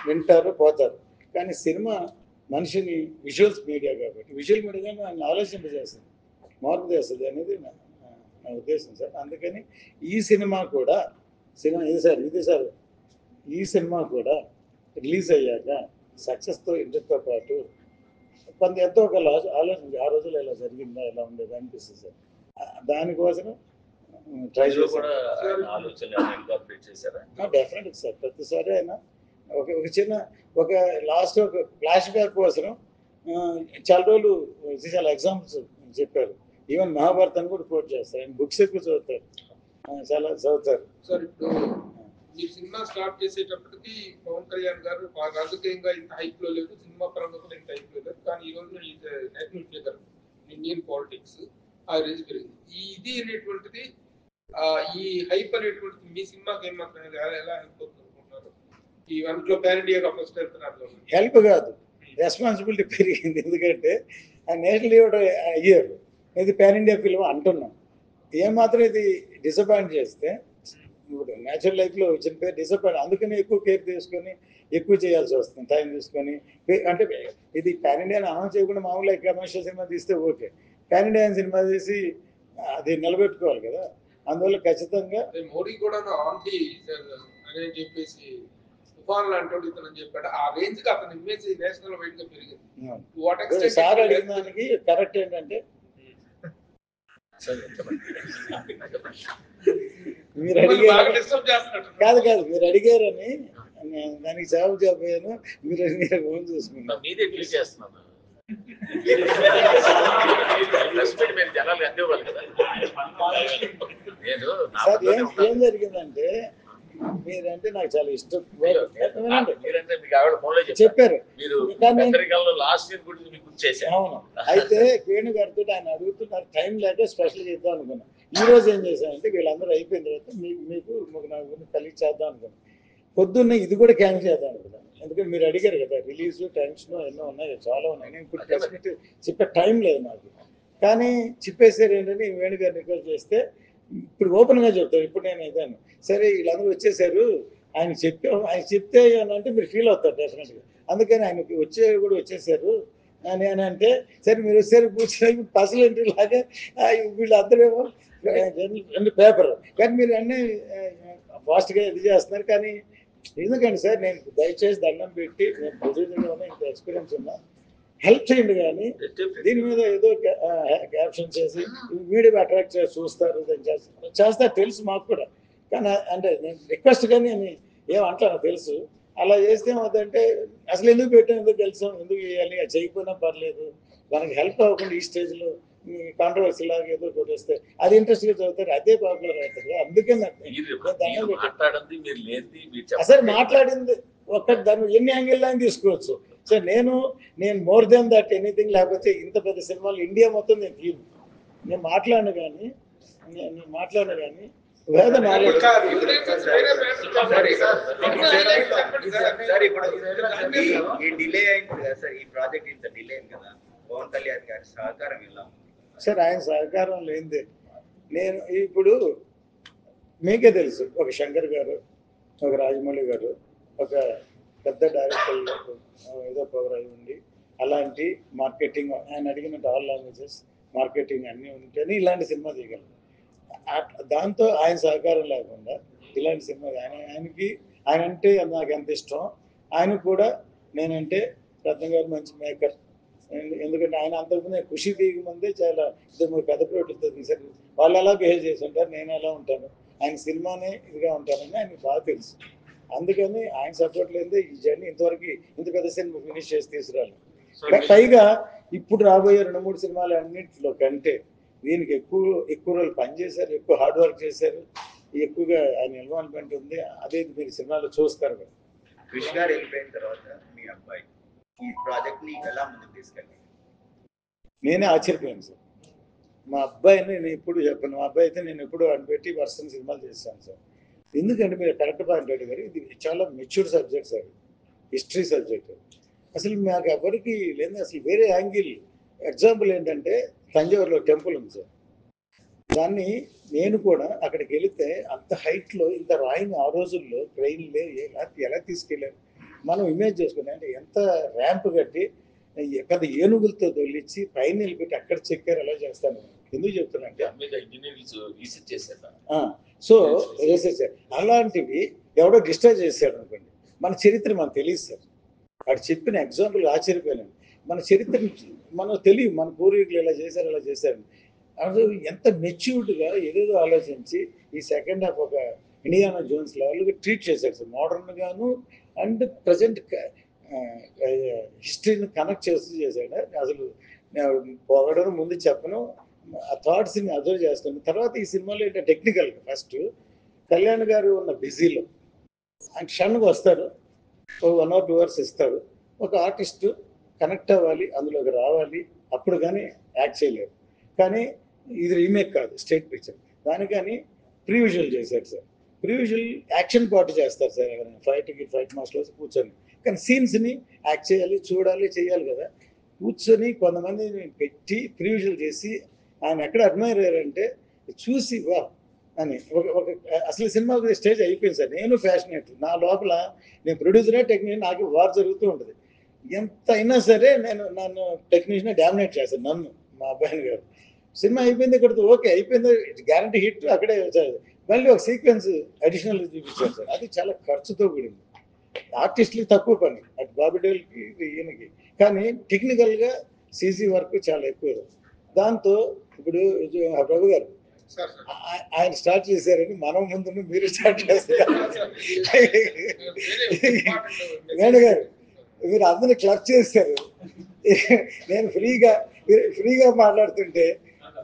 వింటారు, పోతారు. కానీ సినిమా మనిషిని విజువల్స్ మీడియా కాబట్టి విజువల్ మీడియాగా ఆయన ఆలోచింపజేస్తుంది, మార్పు చేస్తుంది అనేది నా ఉద్దేశం సార్. అందుకని ఈ సినిమా కూడా ఇది సార్ ఈ సినిమా కూడా రిలీజ్ అయ్యాక సక్సెస్తో ఇంటర్తో పాటు కొంత ఎంతో ఒక ఆలోచన ఆ రోజుల్లో ఇలా జరిగిందా, ఇలా ఉండేది అనిపిస్తుంది సార్. దానికోసం ట్రై
కూడా
డెఫినెట్ సార్. ప్రతిసారి ఆయన ఒక చిన్న లాస్ట్ ఒక ఫ్లాష్ బ్యాక్ కోసం చాలా రోజులు చాలా ఎగ్జాంపుల్స్ చెప్పారు. ఈవెన్ మహాభారతాన్ని కూడా కోట్ చేస్తారు. ఆయన బుక్స్ ఎక్కువ చదువుతారు, చాలా చదువుతారు.
సార్ ఇప్పుడు ఈ సినిమా స్టార్ట్ చేసేటప్పటికి పవన్ కళ్యాణ్ గారు రాజకీయంగా ఇంత హైప్ లో లేదు, సినిమా పరంగా కూడా ఇంత హైప్ లో లేదు. కానీ ఈ రోజు నేషనల్ ఫిగర్ ఇండియన్ పాలిటిక్స్ ఆ రేంజ్ పెరిగింది. ఇది అనేటువంటిది ఈ హైప్ అనేటువంటిది మీ సినిమాకి ఏమాత్రం ఎలా హెల్ప్ అవుతుంది అనుకుంటున్నారు? ఈ వంటలో పాన్ ఇండియా ఫస్ట్ వెళ్తున్నారు.
హెల్ప్ కాదు, రెస్పాన్సిబిలిటీ పెరిగింది. ఎందుకంటే ఆ నేషనల్ లీడర్ అయ్యారు, ఇది పాన్ ఇండియా ఫిల్మ్ అంటున్నాం. ఏమాత్రం ఇది డిసప్పాయింట్ చేస్తే ఇప్పుడు న్యాచురల్ లైఫ్లో వచ్చిన పేరు డిసప్పాయింట్. అందుకని ఎక్కువ కేర్ తీసుకొని ఎక్కువ చేయాల్సి వస్తుంది, టైం తీసుకొని. అంటే ఇది పాన్ ఇండియాని అనౌన్స్ చేయకుండా మామూలుగా కమర్షియల్ సినిమా తీస్తే ఓకే, పాన్ ఇండియా సినిమా తీసి అది నిలబెట్టుకోవాలి కదా. అందువల్ల ఖచ్చితంగా
మోడీ కూడా ఆంటీ అని చెప్పేసి తుఫాన్ లాంటి ఇతను చెప్పాడు. ఆ రేంజ్ కి అతను ఇమేజ్ నేషనల్ వైడ్ గా పెరిగింది.
సార్ అడిగిన దానికి కరెక్ట్ ఏంటంటే మీరు అడిగారు కాదు మీరు అడిగారని దానికి జవాబు చెప్పాను. మీరు ఫోన్ చూసుకున్నాను. సార్ ఏం జరిగిందంటే మీరంటే నాకు చాలా ఇష్టం చెప్పారు. అవును, అయితే వేణు గారితో ఆయన అడుగుతున్నారు, టైం లేక స్పెషల్గా ఇద్దాం అనుకున్నాను. ఈ రోజు ఏం చేశానంటే వీళ్ళందరూ అయిపోయిన తర్వాత మీకు నాకు కలిగి చేద్దాం అనుకున్నాను. పొద్దున్న ఇది కూడా క్యాన్సిల్ చేద్దాం అనుకున్నాను. ఎందుకంటే మీరు అడిగారు కదా, రిలీజ్ టైమ్స్ ఎన్నో ఉన్నాయి, చాలా ఉన్నాయి. నేను ఇప్పుడు చెప్పే టైం లేదు నాకు. కానీ చెప్పేసారు ఏంటంటే వేణు గారిని రిక్వెస్ట్ చేస్తే ఇప్పుడు ఓపెన్గా చెప్తారు. ఇప్పుడు నేను ఇదాను సరే వీళ్ళందరూ వచ్చేసారు, ఆయన చెప్తే అంటే మీరు ఫీల్ అవుతారు డెఫినెట్గా. అందుకని ఆయనకి కూడా వచ్చేసారు అని అంటే సరే మీరు వచ్చారు కూర్చొని పర్సనల్ ఇంటర్వ్యూ లాగా వీళ్ళందరేమో పేపర్. కానీ మీరు అన్నీ ఫాస్ట్గా ఇది చేస్తున్నారు. కానీ ఎందుకండి సార్, నేను దయచేసి దండం పెట్టి నేను ప్రొడ్యూసర్గా ఉన్నా, ఇంత ఎక్స్పీరియన్స్ ఉన్నా, హెల్ప్ చేయండి. కానీ దీని మీద ఏదో క్యాప్షన్ చేసి మీడియా అట్రాక్ట్ చేసి చూస్తారు, చేస్తారు తెలుసు మాకు కూడా. కానీ అంటే నేను రిక్వెస్ట్ కానీ నేను ఏమంటాను తెలుసు. అలా చేస్తే ఏమవుతుందంటే అసలు ఎందుకు పెట్టాం, ఎందుకు తెలుసాం, ఎందుకు చేయాలి, అది చేయకపోయినా పర్లేదు, మనకి హెల్ప్ అవ్వకుండా ఈ స్టేజ్లో కాంట్రవర్సీ లాగా ఏదో కొట్టేస్తే అది ఇంట్రెస్ట్గా చదువుతారు, అదే పాపులర్ అవుతుంది. అందుకే అసలు మాట్లాడింది ఒక్కటి దాన్ని ఎన్ని యాంగిల్ అని తీసుకోవచ్చు. సో నేను మోర్ దెన్ దట్ ఎనీథింగ్. లేకపోతే ఇంత పెద్ద సినిమాలు ఇండియా మొత్తం నేను తీరు నేను మాట్లాడను కానీ వేద నాలెడ్జ్ సార్. ఆయన సహకారం లేనిదే నేను ఇప్పుడు మీకే తెలుసు, ఒక శంకర్ గారు, ఒక రాజమౌళి గారు, ఒక పెద్ద డైరెక్టర్లు ఏదో పవర్ అయి ఉండి అలాంటి మార్కెటింగ్ ఆయన అడిగినట్టు ఆల్ లాంగ్వేజెస్ మార్కెటింగ్ అన్నీ ఉంటేనే ఇలాంటి సినిమా తీయగలరు. దాంతో ఆయన సహకారం లేకుండా ఇలాంటి సినిమా ఆయన అంటే నాకు ఎంత ఇష్టం. ఆయన కూడా నేనంటే రత్న గారు మంచి మేకర్. ఎందుకంటే ఆయన అంతకుముందే ఖుషి దిగి ముందే చాలా ఇద్దరు పెద్ద ప్రోటీతో తీశారు. వాళ్ళు ఎలా బిహేవ్ చేసి ఉంటారు, నేను ఎలా ఉంటాను, ఆయన సినిమానే ఇదిగా ఉంటానని ఆయనకు బాగా తెలుసు. అందుకని ఆయన సపోర్ట్ లేదే ఈ జర్నీ ఇంతవరకు ఇంత పెద్ద సినిమా ఫినిష్ చేసి తీసుకురాలి. పైగా ఇప్పుడు రాబోయే 2-3 సినిమాలు అన్నింటిలో కంటే దీనికి ఎక్కువ రోజులు పనిచేశారు, ఎక్కువ హార్డ్ వర్క్ చేశారు, ఎక్కువగా ఆయన ఇన్వాల్వ్మెంట్ ఉంది. అదే మీరు సినిమాలో చూస్తారు కదా.
కృష్ గారు వెళ్ళిపోయిన తర్వాత మీ అబ్బాయి ఈ ప్రాజెక్ట్ ని ఎలా ముందుకు తీసుకెళ్ళారు?
నేనే ఆశ్చర్యపోయాను సార్. మా అబ్బాయిని నేను ఎప్పుడు చెప్పాను, మా అబ్బాయి అయితే నేను ఎప్పుడు అనిపెట్టి వర్షం సినిమాలు చేశాను సార్. ఎందుకంటే మీరు కరెక్ట్ పాయింట్ అడిగారు, ఇది చాలా mature subject sir, history subject. అసలు మాకు ఎవరికి లేదు, అసలు వేరే యాంగిల్. ఎగ్జాంపుల్ ఏంటంటే తంజావూరులో టెంపుల్ ఉంది సార్, దాన్ని నేను కూడా అక్కడికి వెళితే అంత హైట్లో ఇంత రాయిని ఆ రోజుల్లో ట్రైన్లే ఎలా తీసుకెళ్ళారు మనం ఇమేజ్ చేసుకుని. అంటే ఎంత ర్యాంప్ కట్టి పెద్ద ఏనుగులతో తొలిచి పైన నిలబెట్టి అక్కడ చెక్కారు, ఎలా చేస్తాను. ఎందుకు చెప్తున్నా సో రీసెర్చ్ అలాంటివి ఎవడో డిస్టర్బ్ చేశాడు అనుకోండి, మన చరిత్ర మనకు తెలియదు సార్. వాడు చెప్పిన ఎగ్జాంపుల్ ఆశ్చర్యపోయాను. మన చరిత్ర మనకు తెలియదు, మన పూర్వీకులు ఇలా చేశారు ఇలా చేశారు. అది ఎంత మెచ్యూర్డ్గా ఏదేదో ఆలోచించి ఈ సెకండ్ హాఫ్ ఒక ఇండియానా జోన్స్ లెవెల్గా ట్రీట్ చేశారు సార్. మోడర్న్గాను అండ్ ప్రజెంట్ హిస్టరీని కనెక్ట్ చేస్తూ చేశాడు. అసలు పొగడను ముందు చెప్పను, ఆ థాట్స్ని అబ్జర్వ్ చేస్తాను. తర్వాత ఈ సినిమాలో ఏంటంటే టెక్నికల్గా ఫస్ట్ కళ్యాణ్ గారు ఉన్న బిజీలో ఆయన క్షణ్గా వస్తారు, 1 or 2 hours ఇస్తారు. ఒక ఆర్టిస్టు కనెక్ట్ అవ్వాలి, అందులోకి రావాలి, అప్పుడు కానీ యాక్ట్ చేయలేరు. కానీ ఇది రీమేక్ కాదు, స్టేట్ పిక్చర్. దానికని ప్రీవిజువల్ చేశారు సార్. ప్రీవిజువల్ యాక్షన్ పార్ట్ చేస్తారు సార్. ఫైట్ మాస్టర్స్ కూర్చొని, కానీ సీన్స్ని యాక్ట్ చేయాలి, చూడాలి, చేయాలి కదా. కూర్చొని కొంతమందిని పెట్టి ప్రీవిజువల్ చేసి ఆయన ఎక్కడ అడ్మైర్ అయ్యారంటే చూసి వా అని ఒక అసలు సినిమా స్టేజ్ అయిపోయింది సార్. నేను ఫ్యాషనేట్, నా లోపల నేను ప్రొడ్యూసరే టెక్నీషియన్, నాకు వార్ జరుగుతూ ఉంటుంది. ఎంత అయినా సరే నన్ను టెక్నీషియన్ డామినేట్ చేస్తాను, నన్ను మా అబ్బాయిని గారు. సినిమా అయిపోయింది, ఇక్కడితో ఓకే అయిపోయింది, గ్యారంటీ హిట్, అక్కడే వచ్చారు. మళ్ళీ ఒక సీక్వెన్స్ అడిషనల్ చూపించారు సార్. అది చాలా ఖర్చుతో కూడింది, ఆర్టిస్టులకి తక్కువ పని, అటు బాబిడేల్కి ఈయనకి. కానీ టెక్నికల్గా సీజీ వర్క్ చాలా ఎక్కువ. దాంతో ఇప్పుడు ప్రభు గారు ఆయన స్టార్ట్ చేశారని మనం ముందు మీరు స్టార్ట్ చేస్తారు. వేణు గారు మీరు అందరినీ క్లబ్ చేశారు. నేను ఫ్రీగా మాట్లాడుతుంటే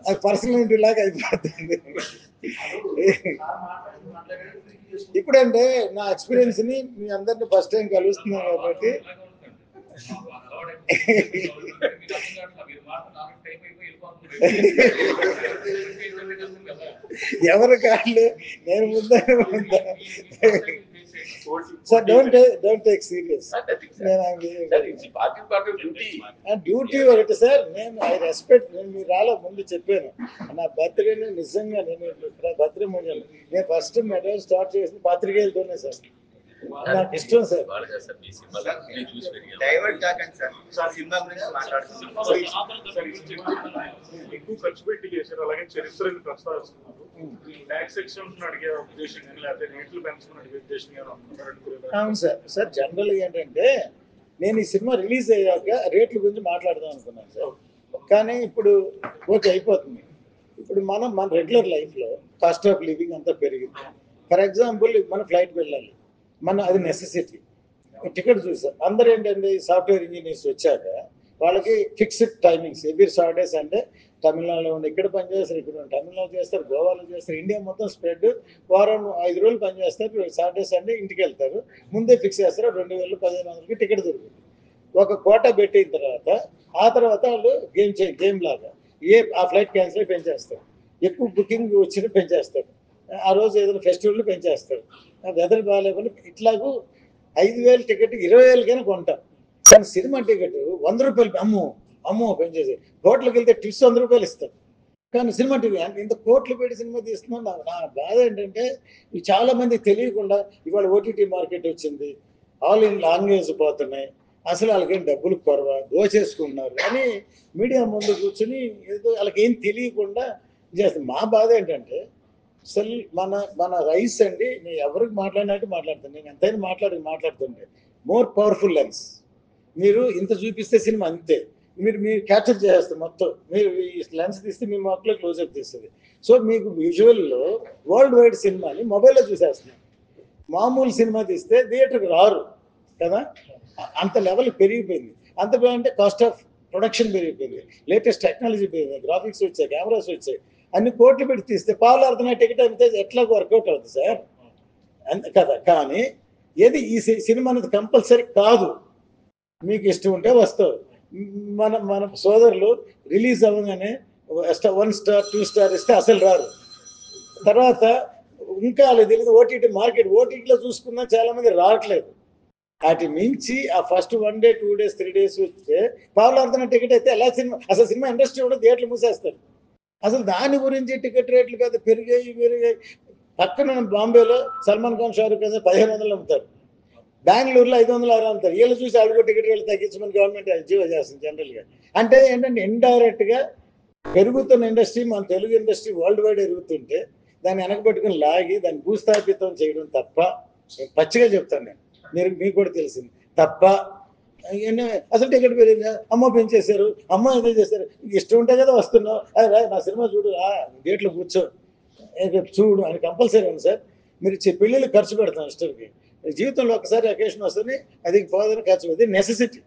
అది పర్సనాలిటీ లాగా అయిపోతుంది. ఇప్పుడంటే నా ఎక్స్పీరియన్స్ని మీ అందరినీ ఫస్ట్ టైం కలుస్తున్నాను కాబట్టి ఎవరు కాదు, నేను ముందా sir. Don't take serious. Duty ఒకటి సార్. నేను ఐ రెస్పెక్ట్. నేను మీరు రాలో ముందు చెప్పాను, నా బర్త్డేని నిజంగా నేను బర్త్డే మొదలు నేను ఫస్ట్ మెడల్ స్టార్ట్ చేసింది పాత్రికేయులతోనే సార్. నాకు ఇష్టం సార్.
డైవర్ట్ కాకండి సార్, సినిమా గురించి మాట్లాడుతున్నాం.
ఎక్కువ ఖర్చు పెట్టి చేశారు, అలాగే చరిత్రను ప్రస్తావిస్తున్నారు. ట్యాక్స్ సెక్షన్ అడిగే ఉద్దేశం కానీ లేకపోతే రేట్లు పెంచుకుని అడిగే ఉద్దేశం కానీ అనుకుంటారు?
అవును సార్. జనరల్గా ఏంటంటే నేను ఈ సినిమా రిలీజ్ అయ్యాక రేట్ల గురించి మాట్లాడదాం అనుకున్నాను సార్. కానీ ఇప్పుడు ఓకే అయిపోతుంది. ఇప్పుడు మన రెగ్యులర్ లైఫ్లో కాస్ట్ ఆఫ్ లివింగ్ అంతా పెరిగింది. ఫర్ ఎగ్జాంపుల్ మన ఫ్లైట్ వెళ్ళాలి, అది నెసెసిటీ. టికెట్ చూసాం అందరూ ఏంటంటే సాఫ్ట్వేర్ ఇంజనీర్స్ వచ్చాక వాళ్ళకి fixed timings. Every Saturday Sunday తమిళనాడులో ఉండి ఇక్కడ పనిచేస్తారు, ఇక్కడ తమిళనాడు చేస్తారు, గోవాలో చేస్తారు, ఇండియా మొత్తం స్ప్రెడ్. వారం 5 రోజులు పనిచేస్తారు, సాటర్డే సండే ఇంటికి వెళ్తారు. ముందే ఫిక్స్ చేస్తారు, 2000-1500కి టికెట్ దొరుకుతుంది. ఒక కోటా పెట్టిన తర్వాత వాళ్ళు గేమ్ లాగా ఆ ఫ్లైట్ క్యాన్సిల్ పెంచేస్తారు, ఎక్కువ బుకింగ్ వచ్చిన పెంచేస్తారు, ఆ రోజు ఏదైనా ఫెస్టివల్ పెంచేస్తారు, వెదర్ బాగాలేదని. ఇట్లాగూ 5,000 టికెట్ 20,000కైనా కొంటాం. కానీ సినిమా టికెట్ 100 రూపాయలు అమ్మో పెంచేసి. హోటల్కి వెళ్తే టిప్స్ 100 రూపాయలు ఇస్తారు. కానీ సినిమా టికెట్ అంటే ఇంత కోట్లు పెట్టి సినిమా తీస్తున్నాం. నా బాధ ఏంటంటే ఇవి చాలా మందికి తెలియకుండా ఇవాళ ఓటీటీ మార్కెట్ వచ్చింది, ఆల్ ఇన్ లాంగ్వేజ్ పోతున్నాయి, అసలు వాళ్ళకేం డబ్బులు కొరవ, దోచేసుకుంటున్నారు అని మీడియా ముందు కూర్చొని ఏదో వాళ్ళకి ఏం తెలియకుండా చేస్తుంది. మా బాధ ఏంటంటే అసలు మన రైస్ అండి, నేను ఎవరికి మాట్లాడినట్టు మాట్లాడుతాను, నేను ఎంతైనా మాట్లాడుతుంటే మోర్ పవర్ఫుల్ లెన్స్. మీరు ఇంత చూపిస్తే సినిమా అంతే, మీరు క్యాప్చర్ చేసేస్తారు మొత్తం. మీరు ఈ లెన్స్ తీస్తే మీ మొక్కలో క్లోజ్అప్ తీస్తుంది. సో మీకు విజువల్లో వరల్డ్ వైడ్ సినిమాని మొబైల్లో చూసేస్తున్నాం. మామూలు సినిమా తీస్తే థియేటర్కి రారు కదా, అంత లెవెల్ పెరిగిపోయింది. అంత అంటే కాస్ట్ ఆఫ్ ప్రొడక్షన్ పెరిగిపోయింది, లేటెస్ట్ టెక్నాలజీ పెరిగింది, గ్రాఫిక్స్ వచ్చాయి, కెమెరాస్ వచ్చాయి, అన్ని కోట్లు పెట్టి తీస్తే పాలు అర్థన టికెట్ అమితే ఎట్లా వర్కౌట్ అవుతుంది సార్ అంతే కదా. కానీ ఏది ఈ సినిమా అనేది కంపల్సరీ కాదు, మీకు ఇష్టం ఉంటే వస్తావు. మన సోదరులు రిలీజ్ అవ్వగానే 1 స్టార్ 2 స్టార్ ఇస్తే అసలు రారు. తర్వాత ఇంకా తెలియదు ఓటీటీ మార్కెట్, ఓటీటీలో చూసుకున్నా చాలా మంది రావట్లేదు. వాటి మించి ఆ ఫస్ట్ 1 డే 2 డేస్ 3 డేస్ వస్తే పావులాడుతున్న టికెట్ అయితే ఎలా సినిమా అసలు సినిమా ఇండస్ట్రీ కూడా థియేటర్లు మూసేస్తారు. అసలు దాని గురించి టికెట్ రేట్లు పెద్ద పెరిగాయి. పక్కన బాంబేలో సల్మాన్ ఖాన్, షారూక్ ఖాన్ 1500 అమ్ముతారు, బెంగళూరులో 500 అమ్ముతారు. వీళ్ళు చూసి అడుగు టికెట్ రేట్లు తగ్గించమని గవర్నమెంట్ జీవో చేస్తుంది జనరల్గా. అంటే ఏంటంటే ఇండైరెక్ట్గా పెరుగుతున్న ఇండస్ట్రీ, మన తెలుగు ఇండస్ట్రీ వరల్డ్ వైడ్ ఎరుగుతుంటే దాన్ని వెనకబెట్టుకుని లాగి దాన్ని భూస్థాపితం చేయడం తప్ప, పచ్చిగా చెప్తాను నేను, మీకు కూడా తెలిసింది తప్ప. అసలు టికెట్ పెరిగిందా, అమ్మ పెంచేశారు, అమ్మ ఏదో చేశారు, ఇష్టం ఉంటే కదా వస్తున్నావు, అదే నా సినిమా చూడు, గేట్లో కూర్చో చూడు అని కంపల్సరీ ఉంది సార్. మీరు పెళ్ళిళ్ళు ఖర్చు పెడతాం ఇష్టంకి, జీవితంలో ఒకసారి అకేషన్ వస్తుంది, అది పోదని ఖర్చు పెడతాం. Necessity,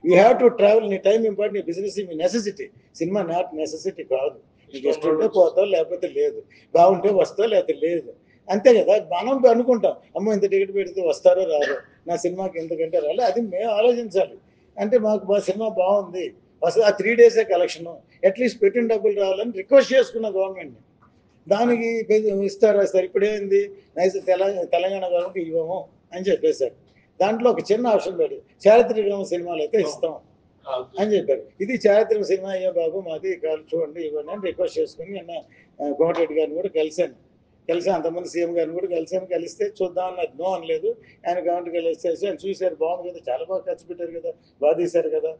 you have to travel, నీ టైం ఇంపార్టెంట్, నీ business me necessity. Cinema not necessity కాదు, నీకు ఇష్టం ఉంటే పోతావు లేకపోతే లేదు, బాగుంటే వస్తావు లేకపోతే లేదు, అంతే కదా. మనం అనుకుంటాం అమ్మ ఇంత టికెట్ పెడితే వస్తారో రారో, నా సినిమాకి ఎందుకంటే రాలే, అది మేము ఆలోచించాలి. అంటే మాకు మా సినిమా బాగుంది అసలు ఆ 3 డేసే కలెక్షను, అట్లీస్ట్ పెట్టిన డబ్బులు రావాలని రిక్వెస్ట్ చేసుకున్న గవర్నమెంట్ని. దానికి ఇస్తారా సార్, ఇప్పుడేంది నైస్ తెలంగాణ గవర్నమెంట్ ఇవ్వము అని చెప్పేశారు. దాంట్లో ఒక చిన్న ఆప్షన్ పెట్టి చారిత్రక సినిమాలు అయితే ఇస్తాం అని చెప్పారు. ఇది చారిత్రక సినిమా అయ్యో బాబు మాది చూడండి ఇవ్వండి అని రిక్వెస్ట్ చేసుకుని నిన్న కోమటిరెడ్డి గారిని కూడా కలిశాను. అంతమంది సీఎం గారిని కూడా కలిస్తే చూద్దాం అన్నారు, నో అనలేదు. ఆయన గవర్నమెంట్కి వెళ్ళేసేసి ఆయన చూశారు, బాగుంది కదా, చాలా బాగా ఖర్చు పెట్టారు కదా, బాగా తీశారు కదా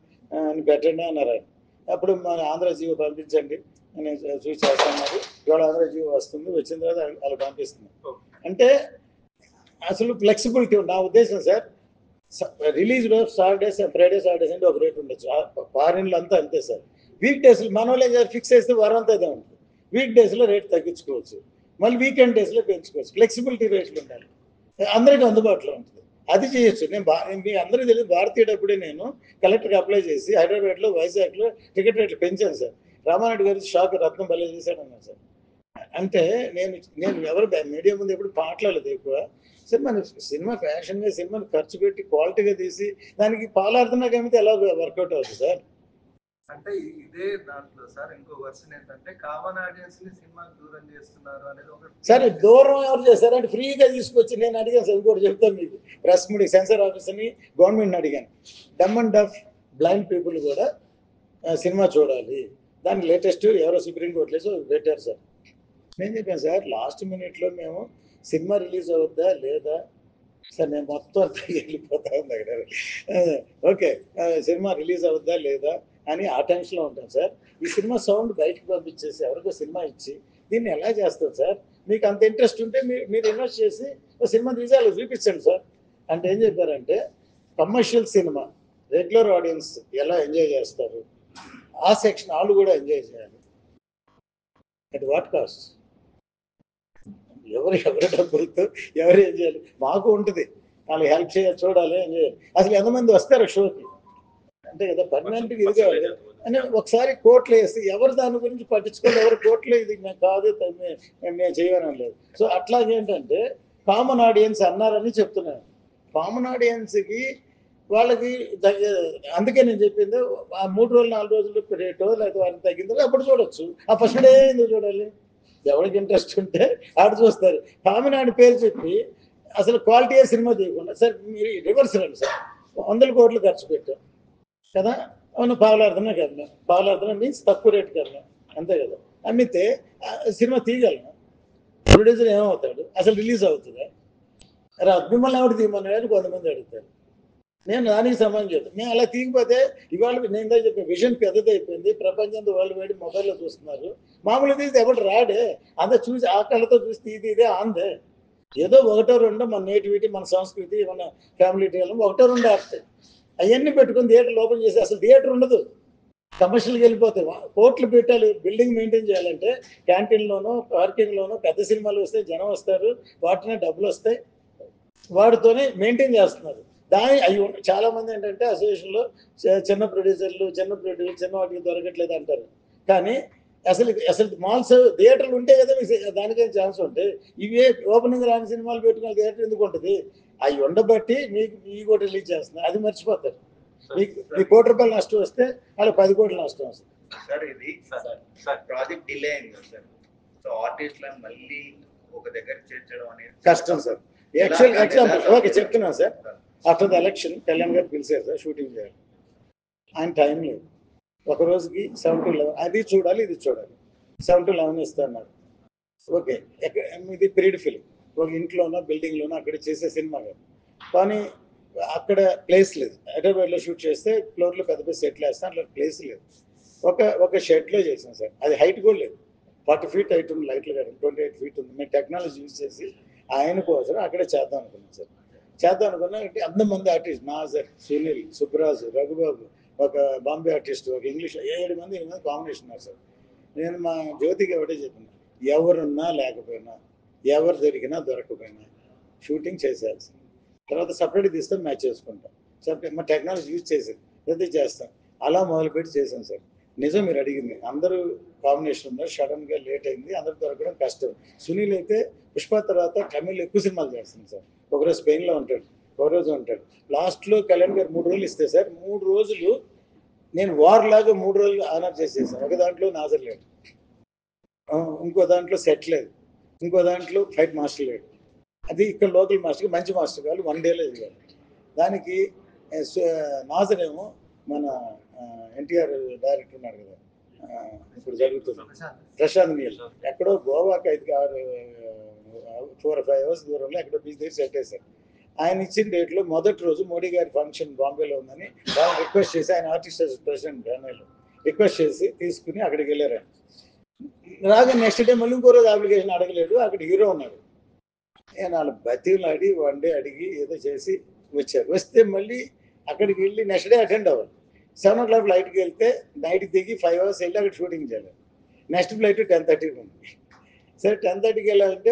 అని పెట్టండి అన్నారు ఆయన. అప్పుడు మన ఆంధ్ర జీవో పంపించండి నేను చూసి చేస్తున్నారు. ఇవాళ ఆంధ్ర జీవో వస్తుంది, వచ్చిన తర్వాత వాళ్ళు పంపిస్తుంది. అంటే అసలు ఫ్లెక్సిబిలిటీ నా ఉద్దేశం సార్. రిలీజ్లో సాటర్డేస్ ఫ్రైడే సాటర్డేస్ అంటే ఒక రేట్ ఉండొచ్చు, ఫారిన్లో అంతా అంతే సార్. వీక్ డేస్లో మన వాళ్ళు ఫిక్స్ చేస్తే వారం అంతా ఇదే ఉంటుంది, వీక్ డేస్లో రేట్ తగ్గించుకోవచ్చు, మళ్ళీ వీకెండ్ డేస్లో పెంచుకోవచ్చు. ఫ్లెక్సిబిలిటీ రేట్లు ఉండాలి, అందరికీ అందుబాటులో ఉంటుంది, అది చేయొచ్చు. నేను మీ అందరికీ తెలియదు, భారతీయ డబ్బుడే నేను కలెక్టర్కి అప్లై చేసి హైదరాబాద్లో వైజాగ్లో టికెట్ రేట్లు పెంచాను సార్. రామారెడ్డి గారి షాక్ రత్నం భలే చేశాడన్నాను సార్. అంటే నేను ఎవరు మీడియా ముందు ఎప్పుడు మాట్లాడలేదు ఎక్కువ సార్. మన సినిమా ఫ్యాషన్గా సినిమాని ఖర్చు పెట్టి క్వాలిటీగా తీసి దానికి పాలార్థనగా అమితే ఎలా వర్కౌట్ అవుతుంది సార్.
అంటే ఇదే దాంట్లో సార్ ఇంకో వర్షన్ ఏంటంటే కామన్ ఆడియన్స్ ని సినిమాకి దూరం చేస్తున్నారు అనేది ఒక
సరే. దూరం ఎవరు చేశారు అంటే ఫ్రీగా తీసుకొచ్చి నేను అడిగాను సార్, ఇంకోటి చెప్తాను మీకు. ప్రెస్ మీడియా సెన్సార్ ఆఫీసర్ని గవర్నమెంట్ని అడిగాను, డమ్ అండ్ డఫ్ బ్లైండ్ పీపుల్ కూడా సినిమా చూడాలి, దాని లేటెస్ట్ ఎవరో సుప్రీంకోర్టులో పెట్టారు సార్. నేను చెప్పాను సార్, లాస్ట్ మినిట్లో మేము సినిమా రిలీజ్ అవుద్దా లేదా సార్, నేను మొత్తం అంతా వెళ్ళిపోతా ఉంది అక్కడ. ఓకే సినిమా రిలీజ్ అవుద్దా లేదా అని ఆ టెన్షన్లో ఉంటాను సార్. ఈ సినిమా సౌండ్ బయటకు పంపించేసి ఎవరికో సినిమా ఇచ్చి దీన్ని ఎలా చేస్తారు సార్, మీకు అంత ఇంట్రెస్ట్ ఉంటే మీరు ఇన్వెస్ట్ చేసి ఒక సినిమా తీసి అలా చూపించండి సార్ అంటే ఏం చెప్పారంటే, కమర్షియల్ సినిమా రెగ్యులర్ ఆడియన్స్ ఎలా ఎంజాయ్ చేస్తారు ఆ సెక్షన్ వాళ్ళు కూడా ఎంజాయ్ చేయాలి. At what cost? ఎవరి డబ్బులతో ఎవరు ఏం చేయాలి, మాకు ఉంటుంది, వాళ్ళు హెల్ప్ చేయాలి, చూడాలి, ఏం చేయాలి. అసలు ఎంతమంది వస్తారు షోకి అంతే కదా, పర్మనెంట్గా ఇది కావాలి అని ఒకసారి కోర్టులో వేస్తే ఎవరు దాని గురించి పట్టించుకోవాలి, ఎవరు కోర్టులో ఇది మేము కాదు మేము చేయడం లేదు. సో అట్లాగేంటంటే కామన్ ఆడియన్స్ అన్నారని చెప్తున్నాను. కామన్ ఆడియన్స్కి వాళ్ళకి అందుకే నేను చెప్పింది ఆ 3 రోజులు 4 రోజులు రేటో లేకపోతే వారికి తగ్గిందో అప్పుడు చూడొచ్చు. ఆ ఫస్ట్ డే ఎందుకు చూడాలి? ఎవరికి ఇంట్రెస్ట్ ఉంటే ఆడు చూస్తారు. కామన్ ఆడి పేరు చెప్పి అసలు క్వాలిటీ సినిమా తీయకుండా సార్ మీరు రివర్స్ రండి సార్, 100 కోట్లు ఖర్చు పెట్టాం కదా, అవును పావులార్థమే కదా, పావులార్థమే మీన్స్ తక్కువ రేటు కదా, అంతే కదా. అమ్మితే సినిమా తీయగలను, ప్రొడ్యూసర్ ఏమవుతాడు, అసలు రిలీజ్ అవుతుందా మిమ్మల్ని ఎవరు తీయమన్నాడు కొంతమంది అడుగుతారు. నేను దానికి సంబంధం చెప్తాను. నేను అలా తీయకపోతే ఇవాళ నేను చెప్పాను, విజన్ పెద్దదైపోయింది, ప్రపంచంతో వాళ్ళు వేడి మొబైల్లో చూస్తున్నారు, మామూలుగా తీస్తే ఎవరు రాడే, అంతా చూసి ఆ కళ్ళతో చూస్తే ఇదే ఆందే, ఏదో 1-2 మన నేటివిటీ మన సంస్కృతి మన ఫ్యామిలీ టీలం 1-2 ఆడతాయి, అవన్నీ పెట్టుకుని థియేటర్ ఓపెన్ చేసి అసలు థియేటర్ ఉండదు, కమర్షియల్కి వెళ్ళిపోతాయి. కోట్లు పెట్టాలి, బిల్డింగ్ మెయింటైన్ చేయాలంటే క్యాంటీన్లోనో పార్కింగ్లోనో పెద్ద సినిమాలు వస్తాయి, జనం వస్తారు, వాటినే డబ్బులు వస్తాయి, వాటితోనే మెయింటైన్ చేస్తున్నారు. అవి చాలా మంది ఏంటంటే అసోసియేషన్లో చిన్న ప్రొడ్యూసర్లు చిన్న వాటికి దొరకట్లేదు అంటారు. కానీ అసలు మాల్స్ థియేటర్లు ఉంటే కదా మీకు దానికే ఛాన్స్ ఉంటే ఇవే ఓపెనింగ్ రాని సినిమాలు పెట్టుకున్న థియేటర్ ఎందుకు ఉంటుంది? అవి ఉండబట్టి మీకు కూడా రిలీజ్ చేస్తున్నారు, అది మర్చిపోతారు. మీకు ₹1 నష్టం వస్తే వాళ్ళకి 10 కోట్ల నష్టం వస్తుంది.
సార్ ఇది ప్రాజెక్ట్ డిలే అయింది కదా సార్, సో ఆర్టిస్ట్లను మళ్ళీ ఒక దగ్గర చేర్చడం అనేది
కష్టం సార్. ఎగ్జాంపుల్ ఓకే చెప్తున్నాను sir. After the election Kalyan గారు పిలిచారు సార్ షూటింగ్ చేయాలి. ఆయన టైం లేదు, ఒక రోజుకి 7 to 11 అది చూడాలి ఇది చూడాలి, 7 to 11 ఇస్తున్నారు. ఓకే, ఇది పీరియడ్ ఫిల్మ్, ఒక ఇంట్లోనో బిల్డింగ్లోనో అక్కడ చేసే సినిమా కాదు. కానీ అక్కడ ప్లేస్ లేదు. హైదరాబాద్లో షూట్ చేస్తే ఫ్లోర్లో పెద్ద పెద్ద సెట్లు వేస్తాం, అట్లా ప్లేస్ లేదు. ఒక షెడ్లో చేసాం సార్, అది హైట్ కూడా లేదు, 40 feet హైట్ ఉంది, లైట్లు కాదు 28 feet ఉంది. మేము టెక్నాలజీ యూజ్ చేసి ఆయన కోసం అక్కడే చేద్దాం అనుకున్నాం సార్. చేద్దాం అనుకున్నా అంటే అంతమంది ఆర్టిస్ట్, నాజర్, సునీల్, సుబ్రాజు, రఘుబాబు, ఒక బాంబే ఆర్టిస్ట్, ఒక ఇంగ్లీష్, 7 మంది కాంబినేషన్ ఉన్నారు సార్. నేను మా జ్యోతికి ఒకటే చెప్పాను, ఎవరున్నా లేకపోయినా, ఎవరు దొరికినా దొరకపోయినా షూటింగ్ చేసేయాల్సింది. తర్వాత సపరేట్ తీస్తాం, మ్యాచ్ చేసుకుంటాం. సపరేట్ మా టెక్నాలజీ యూజ్ చేసేది ప్రతి చేస్తాం. అలా మొదలుపెట్టి చేసాం సార్. నిజం మీరు అడిగింది, అందరూ కాంబినేషన్ ఉన్నారు, సడన్గా లేట్ అయింది, అందరూ దొరకడం కష్టం. సునీల్ అయితే పుష్ప తర్వాత తమిళ్ ఎక్కువ సినిమాలు చేస్తుంది సార్. ఒకరోజు స్పెయిన్లో ఉంటాడు, ఒకరోజు ఉంటాడు. లాస్ట్లో కళ్యాణ్ గారు 3 రోజులు ఇస్తే సార్, 3 రోజులు నేను వార్ లాగా 3 రోజులు ఆనర్ చేసేసాను. ఒక దాంట్లో నాజర్ లేడు, ఇంకో దాంట్లో సెట్ లేదు, ఇంకో దాంట్లో ఫైట్ మాస్టర్ లేడు. అది ఇక్కడ లోకల్ మాస్టర్కి మంచి మాస్టర్ కావాలి, 1 dayలో ఇవ్వాలి. దానికి నాజర్ ఏమో మన ఎన్టీఆర్ డైరెక్టర్ ఉన్నాడు కదా, ఇప్పుడు జరుగుతుంది ప్రశాంత్ నీల్, ఎక్కడో గోవాకి 4 or 5 hours దూరంలో ఎక్కడో బీచ్ దగ్గర సెట్ వేశారు. ఆయన ఇచ్చిన డేట్లో మొదటి రోజు మోడీ గారి ఫంక్షన్ బాంబేలో ఉందని వాళ్ళు రిక్వెస్ట్ చేసి, ఆయన ఆర్టిస్ట్ ప్రెసిడెంట్ చెన్నైలో రిక్వెస్ట్ చేసి తీసుకుని అక్కడికి వెళ్ళారు. రాగా నెక్స్ట్ డే మళ్ళీ ఇంకో రోజు అప్లికేషన్ అడగలేదు, అక్కడ హీరో ఉన్నాడు. నేను వాళ్ళ బతిలాడి 1 day అడిగి ఏదో చేసి వచ్చారు. వస్తే మళ్ళీ అక్కడికి వెళ్ళి నెక్స్ట్ డే అటెండ్ అవ్వాలి. 7 o'clock ఫ్లైట్కి వెళ్తే నైట్కి దిగి 5 hours వెళ్ళి అక్కడ షూటింగ్ చేయాలి. నెక్స్ట్ ఫ్లైట్ 10:30కి ఉంది. సరే 10:30కి వెళ్ళాలంటే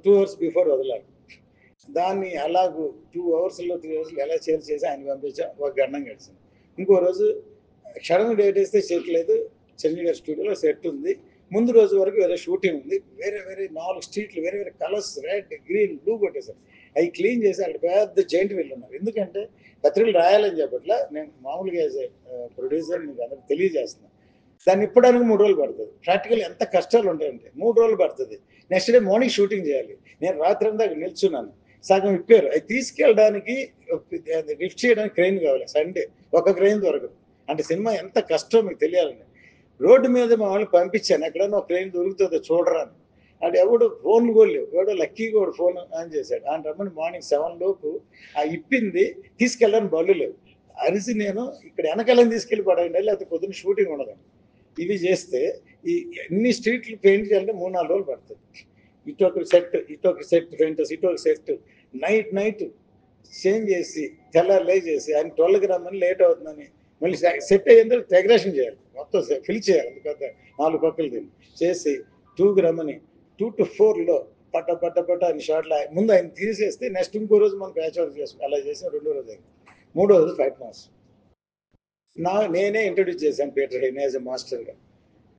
2 hours బిఫోర్ వదలాలి. దాన్ని అలాగూ 2 hours-లో 3 hours ఎలా చేసి ఆయన పంపించా, ఒక గండం గడిచింది. ఇంకో రోజు సడన్ డేట్ వేస్తే సెట్ లేదు, చండీగఢ్ స్టూడియోలో సెట్ ఉంది. ముందు రోజు వరకు వేరే షూటింగ్ ఉంది, వేరే 4 స్ట్రీట్లు వేరే కలర్స్, రెడ్, గ్రీన్, బ్లూ కొట్టేశారు. అవి క్లీన్ చేసి అక్కడ పెద్ద జైంట్ వీళ్ళు ఉన్నారు. ఎందుకంటే పత్రికలు రాయాలని చెప్పట్లా, నేను మామూలుగా యాజ్ ఏ ప్రొడ్యూసర్ మీకు అందరికి తెలియజేస్తున్నాను. దాన్ని ఇప్పడానికి 3 రోజులు పడుతుంది. ప్రాక్టికల్ ఎంత కష్టాలు ఉంటాయంటే 3 రోజులు పడుతుంది. నెక్స్ట్ డే మార్నింగ్ షూటింగ్ చేయాలి. నేను రాత్రి అంతా అక్కడ నిల్చున్నాను, సగం ఇప్పారు. అవి తీసుకెళ్ళడానికి లిఫ్ట్ చేయడానికి క్రెయిన్ కావాలి. సండే ఒక క్రెయిన్ దొరకదు. అంటే సినిమా ఎంత కష్టం మీకు తెలియాలని రోడ్డు మీద మా వాళ్ళని పంపించాను, ఎక్కడన్నా ఒక క్రెయిన్ దొరుకుతుందో చూడరాని. అంటే ఎవడు ఫోన్లు కూడా లేవు, ఎవడో లక్కీగా కూడా ఫోన్ ఆన్ చేశాడు. ఆయన రమ్మని మార్నింగ్ 7 లోపు ఆ ఇప్పింది తీసుకెళ్ళడానికి బళ్ళు లేవు. అరిసి నేను ఇక్కడ వెనకాలని తీసుకెళ్ళి పడండి, లేకపోతే పొద్దున్న షూటింగ్ ఉండదండి. ఇవి చేస్తే ఈ ఎన్ని స్ట్రీట్లు పెయింట్ చేయాలంటే 3-4 రోజులు పడుతుంది. ఇటొక సెట్ పెయింటర్స్, ఇటొక సెట్, నైట్ చేంజ్ చేసి తెల్లారులే చేసి ఆయన 12కి రమ్మని లేట్ అవుతుందని మళ్ళీ సెట్ అయ్యేందుకు డెకరేషన్ చేయాలి, మొత్తం ఫిల్ చేయాలి. అందుకంత 4 పక్కలు దీన్ని చేసి 2కి రమ్మని 2 to 4లో పట్ట అని షార్ట్లు ముందు ఆయన తీసేస్తే నెక్స్ట్ ఇంకో రోజు మనం ప్యాచ్ వర్క్ చేసుకుని అలా చేసిన 2వ రోజు అయింది. 3వ రోజు ఫైట్ మాస్టర్ నేనే ఇంట్రొడ్యూస్ చేశాను పీటర్ హెయిన్ యాజ్ ఎ మాస్టర్గా.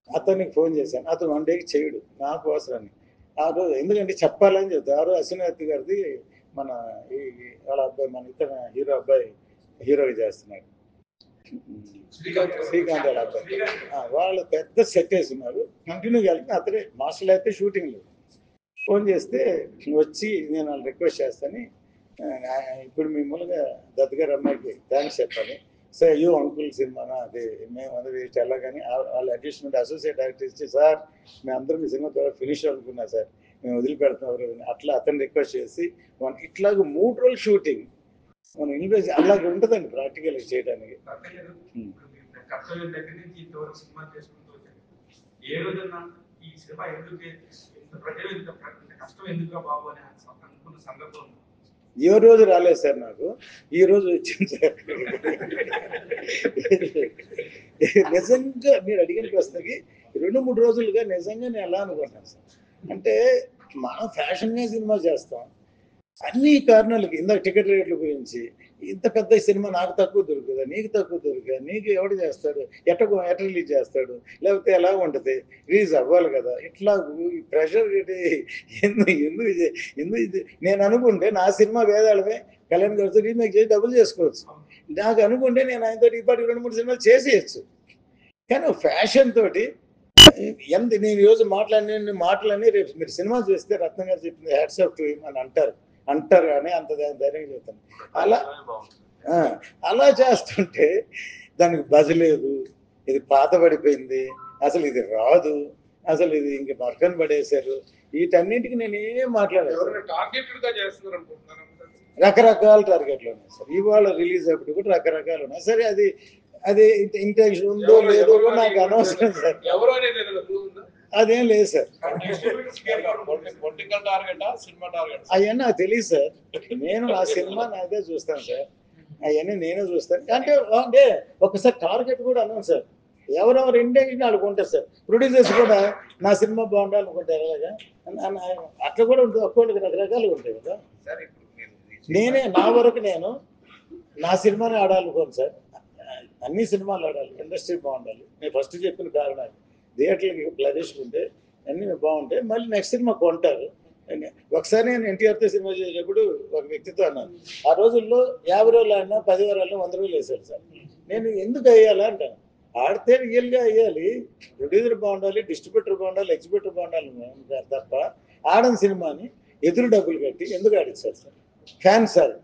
అతనికి ఫోన్ చేశాను, అతను 1 dayకి చేయడు, నాకు అవసరాన్ని. ఆ రోజు ఎందుకంటే చెప్పాలని చెప్తాను. ఆ రోజు అశ్విని గారిది మన వాళ్ళ అబ్బాయి, మన ఇతర హీరో అబ్బాయి హీరోగా చేస్తున్నాడు, శ్రీకాంత్ వాళ్ళ అబ్బాయి. వాళ్ళు పెద్ద సెట్ వేస్తున్నారు, కంటిన్యూగా వెళ్తే అతనే మాస్టర్లు అయితే షూటింగ్ లేదు. ఫోన్ చేస్తే వచ్చి నేను వాళ్ళు రిక్వెస్ట్ చేస్తాను, ఇప్పుడు మీ మూలంగా దత్తగారు అమ్మాయికి థ్యాంక్స్ చెప్పాలి. సో అయ్యో అంకుల్ సినిమా అది మేము అందరూ వెళ్ళగానే వాళ్ళ అడిషనల్ అసోసియేట్ డైరెక్టర్ ఇచ్చి, సార్ మేము అందరూ మీ సినిమా ద్వారా ఫినిష్ అనుకున్నా సార్, మేము వదిలిపెడుతున్నాం. అట్లా అతను రిక్వెస్ట్ చేసి ఇట్లాగ 3 రోజులు షూటింగ్ మనం ఇన్వెస్ట్ అలాగే ఉంటుందండి ప్రాక్టికల్ చేయడానికి.
కర్తవ్యం దగ్గర నుంచి ఇంతవరకు సినిమా చేసుకుంటూ వచ్చాను. ఏ రోజన్నా ఈ సినిమా ఎందుకు ప్రజలు ఇంత కష్టం ఎందుకుగా బాబు అని అనుకున్న సందర్భం
ఏ రోజు రాలేదు సార్, నాకు ఈ రోజు వచ్చింది సార్. నిజంగా మీరు అడిగిన ప్రశ్నకి 2-3 రోజులుగా నిజంగా నేను ఎలా అనుకుంటున్నాను సార్. అంటే మనం ఫ్యాషన్గా సినిమా చేస్తాం, అన్ని కారణాలకి ఇందాక టికెట్ రేట్ల గురించి ఇంత పెద్ద సినిమా నాకు తక్కువ దొరుకుతుందా, నీకు తక్కువ దొరుకుతుందా, నీకు ఎవడు చేస్తాడు, ఎట్ట రిలీజ్ చేస్తాడు, లేకపోతే ఎలా ఉంటుంది, రిలీజ్ అవ్వాలి కదా, ఇట్లా ఈ ప్రెషర్ ఎందుకు ఎందుకు ఎందుకు ఇది నేను అనుకుంటే నా సినిమా వేదాళమే కళ్యాణ్ గారితో రీమేక్ చేసి డబ్బులు చేసుకోవచ్చు. నాకు అనుకుంటే నేను ఆయనతో ఇప్పటికి 2-3 సినిమాలు చేసేయచ్చు. కానీ ఫ్యాషన్ తోటి ఎంత నేను ఈరోజు మాట్లాడిన మాటలని రేపు మీరు సినిమా చూస్తే రత్న గారు చెప్పింది హ్యాట్స్ ఆఫ్ టు హిమ్ అని అంటారు కానీ అంత ధైర్యంగా చెప్తాను. అలా చేస్తుంటే దానికి బజ్ లేదు, ఇది పాత పడిపోయింది, అసలు ఇది రాదు, అసలు ఇది ఇంక పక్కన పడేశారు, వీటన్నింటికి నేను ఏం మాట్లాడలేదు. రకరకాల టార్గెట్లు ఉన్నాయి సార్. ఇవాళ రిలీజ్ అప్పుడు కూడా రకరకాలు ఉన్నాయి. సరే అది ఇంటెన్షన్ ఉందో లేదో కూడా నాకు అనవసరం సార్, అదేం లేదు సార్. అవన్నీ నాకు తెలియదు సార్. నేను ఆ సినిమా నాదే చూస్తాను సార్, అవన్నీ నేనే చూస్తాను. అంటే ఒకసారి టార్గెట్ కూడా అన్నాను సార్, ఎవరెవరు ఇంటెన్షన్ వాళ్ళకు ఉంటుంది సార్. ప్రొడ్యూసర్స్ కూడా నా సినిమా బాగుండాలనుకుంటారు అలాగా, అట్లా కూడా ఉంటుంది. ఒక్కొక్కరికి రకరకాలుగా ఉంటాయి కదా. నేనే నా వరకు నేను నా సినిమాని ఆడాలనుకోను సార్, అన్ని సినిమాలు ఆడాలి, ఇండస్ట్రీ బాగుండాలి. నేను ఫస్ట్ చెప్పిన కారణాలు థియేటర్లకి ప్లజెస్కుంటే అన్నీ బాగుంటాయి. మళ్ళీ నెక్స్ట్ సినిమా కొంటారు. ఒకసారి నేను ఎన్టీఆర్తో సినిమా చేసేటప్పుడు ఒక వ్యక్తితో అన్నాను, ఆ రోజుల్లో 50 రోజులు ఆడినా 10 వారాల్లో 100 రోజులు వేసాడు సార్. నేను ఎందుకు వేయాలా అంటాను. ఆడితే రియల్గా వేయాలి, ప్రొడ్యూసర్ బాగుండాలి, డిస్ట్రిబ్యూటర్ బాగుండాలి, ఎగ్జిబ్యూటర్ బాగుండాలి తప్ప ఆడని సినిమాని ఎదురు డబ్బులు కట్టి ఎందుకు ఆడించారు సార్. ఫ్యాన్స్ సార్,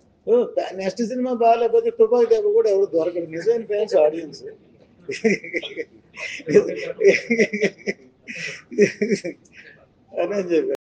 నెక్స్ట్ సినిమా బాగాలేకపోతే తుపాకి దెబ్బ కూడా ఎవరు దొరకదు. నిజమైన ఫ్యాన్స్ ఆడియన్స్ అని చెప్పారు.